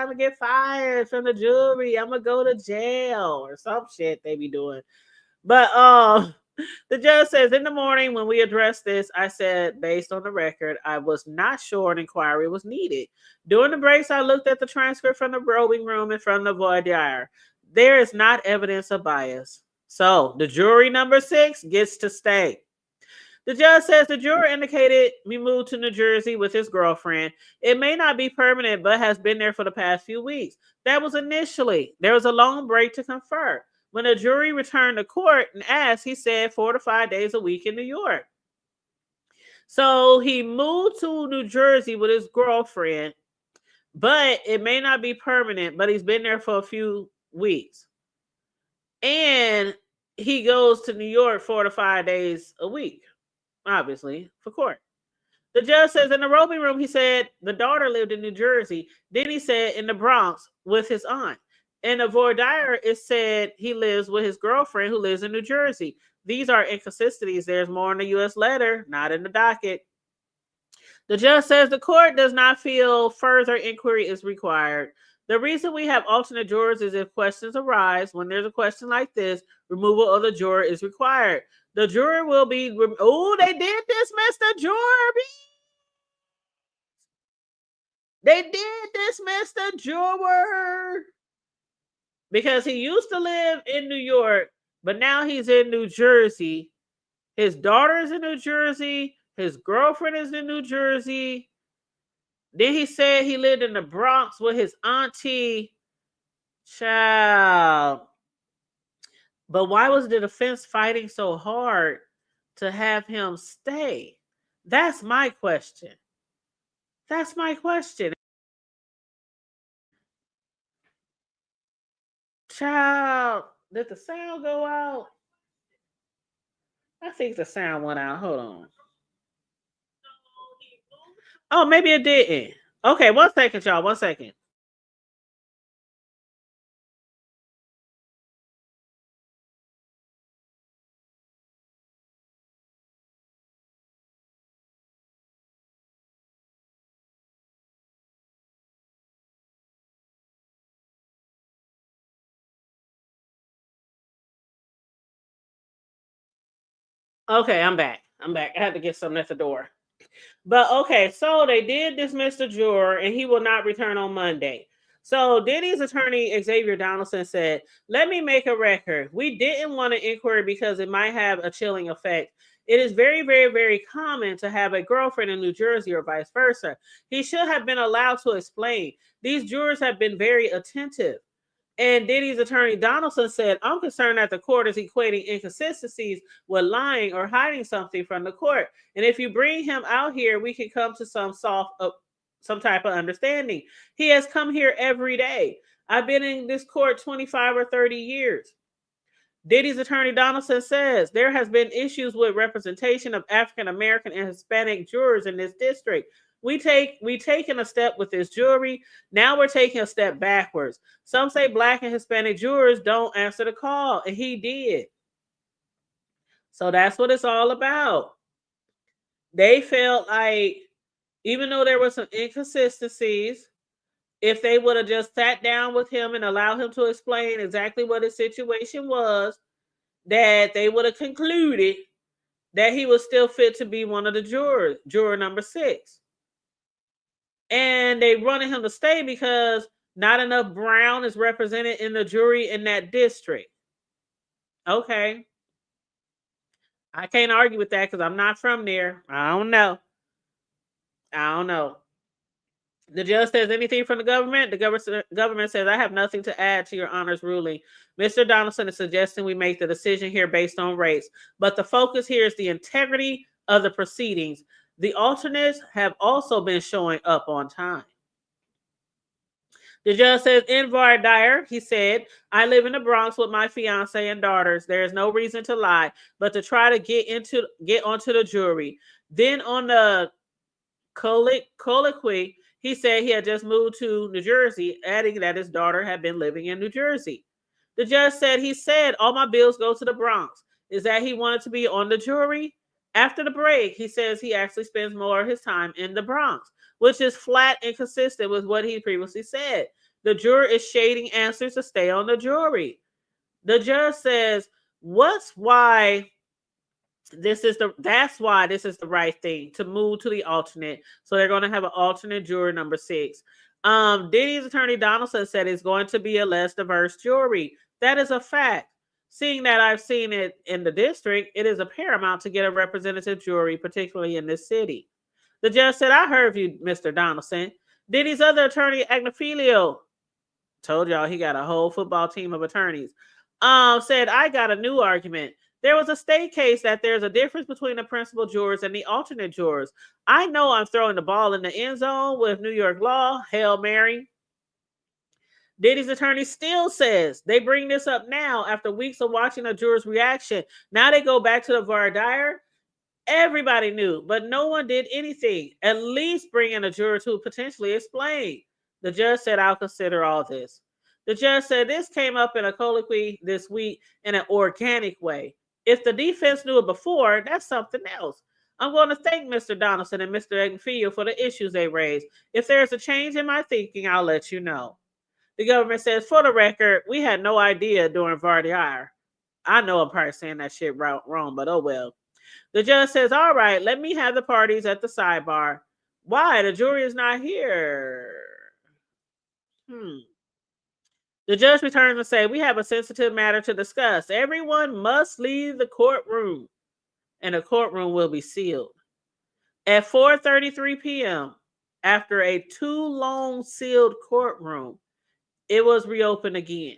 gonna get fired from the jury. I'm gonna go to jail or some shit they be doing. But the judge says, in the morning when we addressed this, I said, based on the record, I was not sure an inquiry was needed. During the breaks, I looked at the transcript from the probing room in front of the voir dire. There is not evidence of bias. So the jury number 6 gets to stay. The judge says the juror indicated we moved to New Jersey with his girlfriend. It may not be permanent, but has been there for the past few weeks. That was initially. There was a long break to confer. When the jury returned to court and asked, he said 4 to 5 days a week in New York. So he moved to New Jersey with his girlfriend, but it may not be permanent, but he's been there for a few weeks. And he goes to New York 4 to 5 days a week, obviously, for court. The judge says in the probing room, he said the daughter lived in New Jersey. Then he said in the Bronx with his aunt. In the voir dire, it said he lives with his girlfriend who lives in New Jersey. These are inconsistencies. There's more in the U.S. letter, not in the docket. The judge says the court does not feel further inquiry is required. The reason we have alternate jurors is if questions arise. When there's a question like this, removal of the juror is required. The juror will be... they did dismiss the juror. They did dismiss the juror. Because he used to live in New York, but now he's in New Jersey. His daughter is in New Jersey. His girlfriend is in New Jersey. Then he said he lived in the Bronx with his auntie. Child. But why was the defense fighting so hard to have him stay? That's my question. That's my question. Child, did the sound go out? I think the sound went out. Hold on. Oh, maybe it didn't. Okay, 1 second, y'all. 1 second. Okay, I'm back. I had to get something at the door. But okay, so they did dismiss the juror and he will not return on Monday. So Diddy's attorney, Xavier Donaldson, said, let me make a record. We didn't want an inquiry because it might have a chilling effect. It is very, very, very common to have a girlfriend in New Jersey or vice versa. He should have been allowed to explain. These jurors have been very attentive. And Diddy's attorney Donaldson said, I'm concerned that the court is equating inconsistencies with lying or hiding something from the court. And if you bring him out here, we can come to some type of understanding. He has come here every day. I've been in this court 25 or 30 years. Diddy's attorney Donaldson says there has been issues with representation of African American and Hispanic jurors in this district. We taken a step with this jury. Now we're taking a step backwards. Some say Black and Hispanic jurors don't answer the call, and he did. So that's what it's all about. They felt like, even though there were some inconsistencies, if they would have just sat down with him and allowed him to explain exactly what his situation was, that they would have concluded that he was still fit to be one of the jurors, juror number 6. And they wanted him to stay because not enough brown is represented in the jury in that district. Okay. I can't argue with that because I'm not from there. I don't know. The judge says anything from the government. The government says, I have nothing to add to your honor's ruling. Mr. Donaldson is suggesting we make the decision here based on race. But the focus here is the integrity of the proceedings. The alternates have also been showing up on time. The judge says, in voir dire, he said, I live in the Bronx with my fiance and daughters. There is no reason to lie, but to try to get onto the jury. Then on the colloquy, he said he had just moved to New Jersey, adding that his daughter had been living in New Jersey. The judge said, he said, all my bills go to the Bronx. Is that he wanted to be on the jury? After the break, he says he actually spends more of his time in the Bronx, which is flat and consistent with what he previously said. The juror is shading answers to stay on the jury. The judge says, that's why this is the right thing to move to the alternate. So they're going to have an alternate juror number 6. Diddy's attorney Donaldson said it's going to be a less diverse jury. That is a fact. Seeing that I've seen it in the district, it is a paramount to get a representative jury, particularly in this city. The judge said, I heard you, Mr. Donaldson. Diddy's other attorney, Agnifilio, told y'all he got a whole football team of attorneys, said, I got a new argument. There was a state case that there's a difference between the principal jurors and the alternate jurors. I know I'm throwing the ball in the end zone with New York law, Hail Mary. Diddy's attorney still says they bring this up now after weeks of watching a juror's reaction. Now they go back to the voir dire. Everybody knew, but no one did anything. At least bring in a juror to potentially explain. The judge said, I'll consider all this. The judge said this came up in a colloquy this week in an organic way. If the defense knew it before, that's something else. I'm going to thank Mr. Donaldson and Mr. Agnifilio for the issues they raised. If there's a change in my thinking, I'll let you know. The government says, for the record, we had no idea during voir dire. I know I'm probably saying that shit wrong, but oh well. The judge says, all right, let me have the parties at the sidebar. Why? The jury is not here. The judge returns and says, we have a sensitive matter to discuss. Everyone must leave the courtroom, and the courtroom will be sealed. At 4:33 p.m., after a too long sealed courtroom, it was reopened again.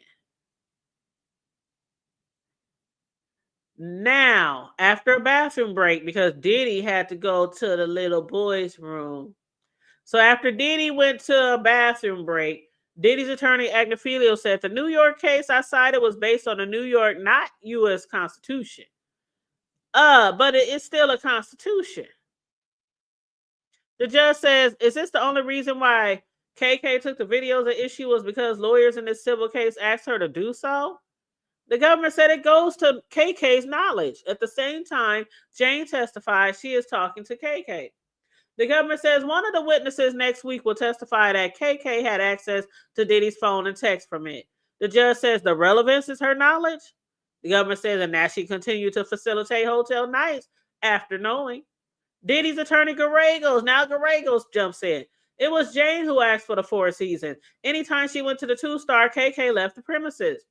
Now, after a bathroom break, because Diddy had to go to the little boy's room. So after Diddy went to a bathroom break, Diddy's attorney Agnifilio said the New York case I cited was based on the New York, not U.S. Constitution. But it is still a constitution. The judge says, is this the only reason why KK took the videos at issue was because lawyers in this civil case asked her to do so? The government said it goes to KK's knowledge. At the same time, Jane testified she is talking to KK. The government says one of the witnesses next week will testify that KK had access to Diddy's phone and text from it. The judge says the relevance is her knowledge. The government says, and that she continued to facilitate hotel nights after knowing. Diddy's attorney Gallegos jumps in. It was Jane who asked for the Four Seasons. Anytime she went to the 2-star, KK left the premises.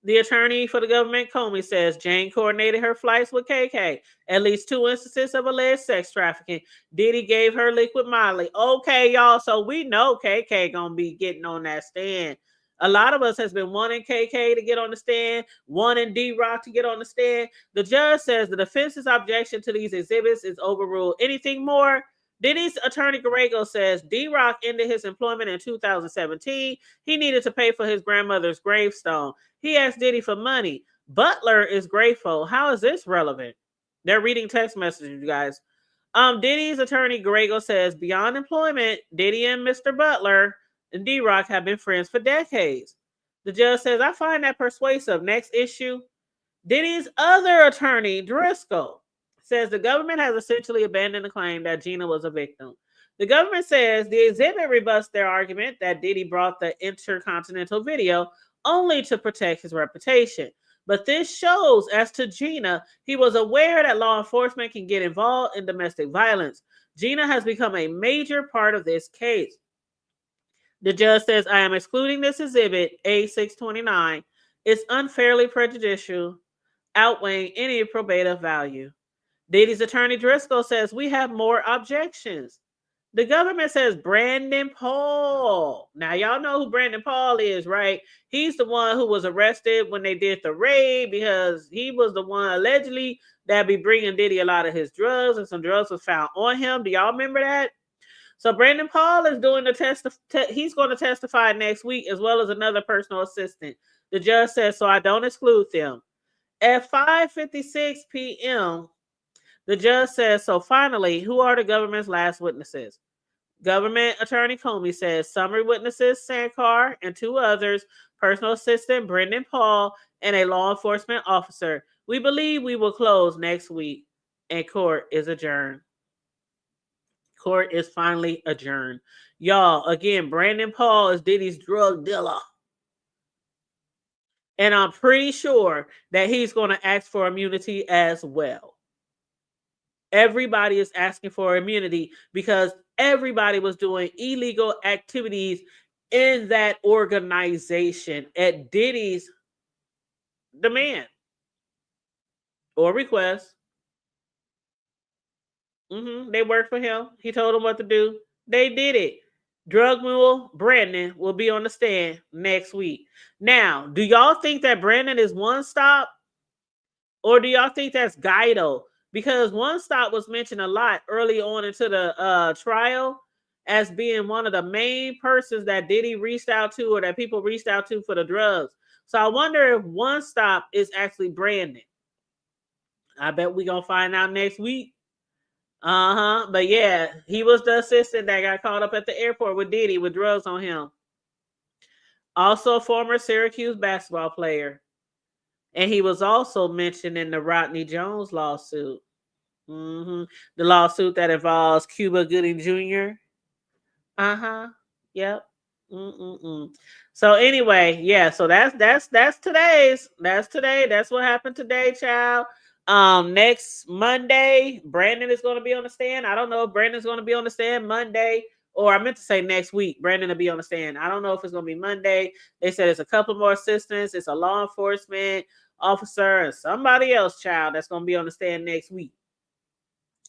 The attorney for the government, Comey, says Jane coordinated her flights with KK. At least 2 instances of alleged sex trafficking. Diddy gave her liquid Molly. Okay, y'all, so we know KK gonna be getting on that stand. A lot of us has been wanting KK to get on the stand, wanting D-Rock to get on the stand. The judge says the defense's objection to these exhibits is overruled. Anything more? Diddy's attorney Garego says D-Rock ended his employment in 2017. He needed to pay for his grandmother's gravestone. He asked Diddy for money. Butler is grateful. How is this relevant? They're reading text messages, you guys. Diddy's attorney Garego says beyond employment, Diddy and Mr. Butler and D-Rock have been friends for decades. The judge says, I find that persuasive. Next issue. Diddy's other attorney, Driscoll, says the government has essentially abandoned the claim that Gina was a victim. The government says the exhibit rebuts their argument that Diddy brought the intercontinental video only to protect his reputation. But this shows, as to Gina, he was aware that law enforcement can get involved in domestic violence. Gina has become a major part of this case. The judge says, I am excluding this exhibit, A629. It's unfairly prejudicial, outweighing any probative value. Diddy's attorney Driscoll says, we have more objections. The government says Brandon Paul. Now, y'all know who Brandon Paul is, right? He's the one who was arrested when they did the raid because he was the one allegedly that be bringing Diddy a lot of his drugs, and some drugs was found on him. Do y'all remember that? So Brandon Paul is doing the he's going to testify next week, as well as another personal assistant. The judge says, so I don't exclude them. At 5:56 p.m., the judge says, so finally, who are the government's last witnesses? Government Attorney Comey says summary witnesses Sankar and two others, personal assistant Brendan Paul and a law enforcement officer. We believe we will close next week and court is adjourned. Court is finally adjourned. Y'all, again, Brandon Paul is Diddy's drug dealer. And I'm pretty sure that he's going to ask for immunity as well. Everybody is asking for immunity because everybody was doing illegal activities in that organization at Diddy's demand or request. They worked for him. He told them what to do. They did it. Drug mule Brandon will be on the stand next week. Now, do y'all think that Brandon is One Stop? Or do y'all think that's Guido? Because One Stop was mentioned a lot early on into the trial as being one of the main persons that Diddy reached out to or that people reached out to for the drugs. So I wonder if One Stop is actually Brandon. I bet we're going to find out next week. But yeah, he was the assistant that got caught up at the airport with Diddy with drugs on him. Also a former Syracuse basketball player. And he was also mentioned in the Rodney Jones lawsuit. The lawsuit that involves Cuba Gooding Jr. Yep. So anyway, yeah. So that's today's. That's today. That's what happened today, child. Next Monday, Brandon is going to be on the stand. I don't know if Brandon's going to be on the stand Monday, or I meant to say next week. Brandon will be on the stand. I don't know if it's going to be Monday. They said it's a couple more assistants. It's a law enforcement officer and somebody else, child, that's going to be on the stand next week.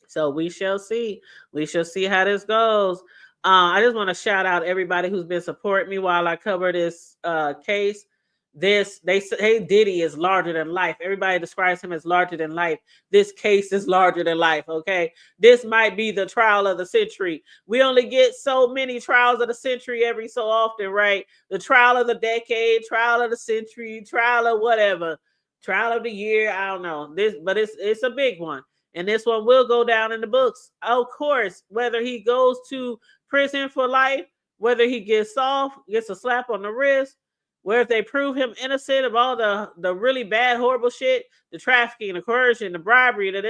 So we shall see. We shall see how this goes. I just want to shout out everybody who's been supporting me while I cover this case. They say Diddy is larger than life. Everybody describes him as larger than life. This case is larger than life. Okay, this might be the trial of the century. We only get so many trials of the century every so often, right? The trial of the decade, trial of the century, trial of whatever, trial of the year. I don't know this, but it's a big one, and this one will go down in the books. Of course, whether he goes to prison for life, whether he gets off, gets a slap on the wrist. Where if they prove him innocent of all the really bad, horrible shit, the trafficking, the coercion, the bribery, go on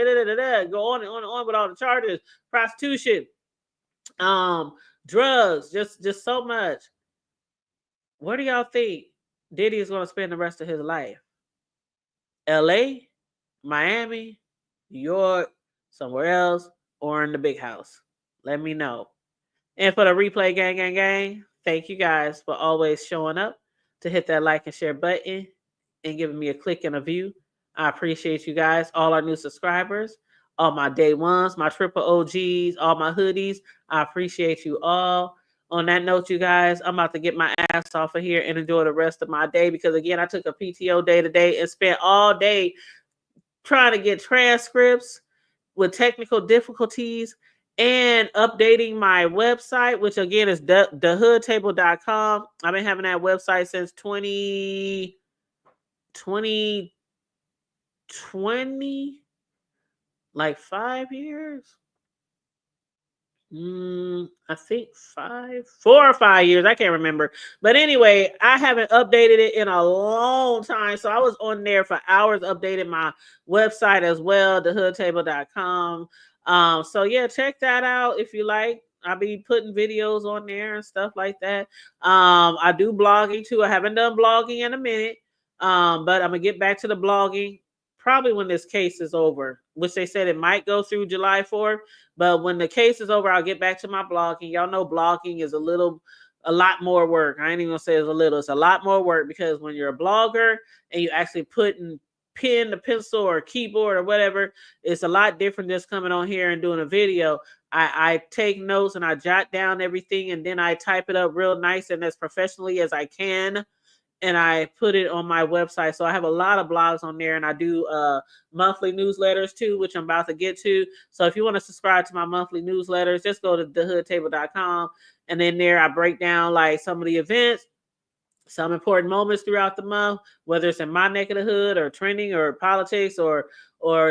and on and on with all the charges, prostitution, drugs, just so much. Where do y'all think Diddy is going to spend the rest of his life? LA, Miami, New York, somewhere else, or in the big house? Let me know. And for the replay gang, thank you guys for always showing up to hit that like and share button and giving me a click and a view. I appreciate you guys, all our new subscribers, all my day ones, my triple OGs, all my hoodies. I appreciate you all. On that note, you guys, I'm about to get my ass off of here and enjoy the rest of my day because, again, I took a PTO day today and spent all day trying to get transcripts with technical difficulties and updating my website, which again is thehoodtable.com. I've been having that website since 2020, like 5 years. I think 4 or 5 years. I can't remember. But anyway, I haven't updated it in a long time. So I was on there for hours, updating my website as well, thehoodtable.com. So yeah, check that out if you like. I'll be putting videos on there and stuff like that. I do blogging too. I haven't done blogging in a minute. But I'm gonna get back to the blogging probably when this case is over, which they said it might go through July 4th. But when the case is over, I'll get back to my blogging. Y'all know blogging is a lot more work. I ain't even gonna say it's a little, it's a lot more work because when you're a blogger and you actually putting pen, the pencil, or keyboard or whatever. It's a lot different just coming on here and doing a video. I take notes and I jot down everything, and then I type it up real nice and as professionally as I can, and I put it on my website. So I have a lot of blogs on there, and I do monthly newsletters too, which I'm about to get to. So if you want to subscribe to my monthly newsletters, just go to thehoodtable.com, and in there I break down like some of the events, some important moments throughout the month, whether it's in my neck of the hood or trending or politics or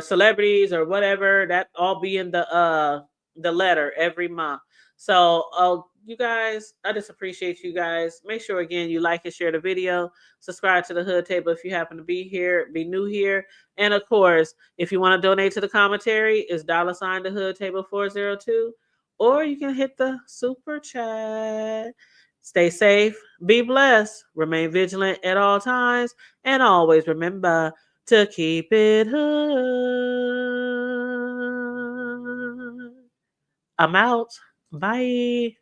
celebrities or whatever. That all be in the letter every month. So you guys, I just appreciate you guys. Make sure again you like and share the video. Subscribe to the Hood Table if you happen to be new here. And of course, if you want to donate to the commentary, it's $ the Hood Table 402, or you can hit the super chat. Stay safe, be blessed, remain vigilant at all times, and always remember to keep it hood. I'm out. Bye.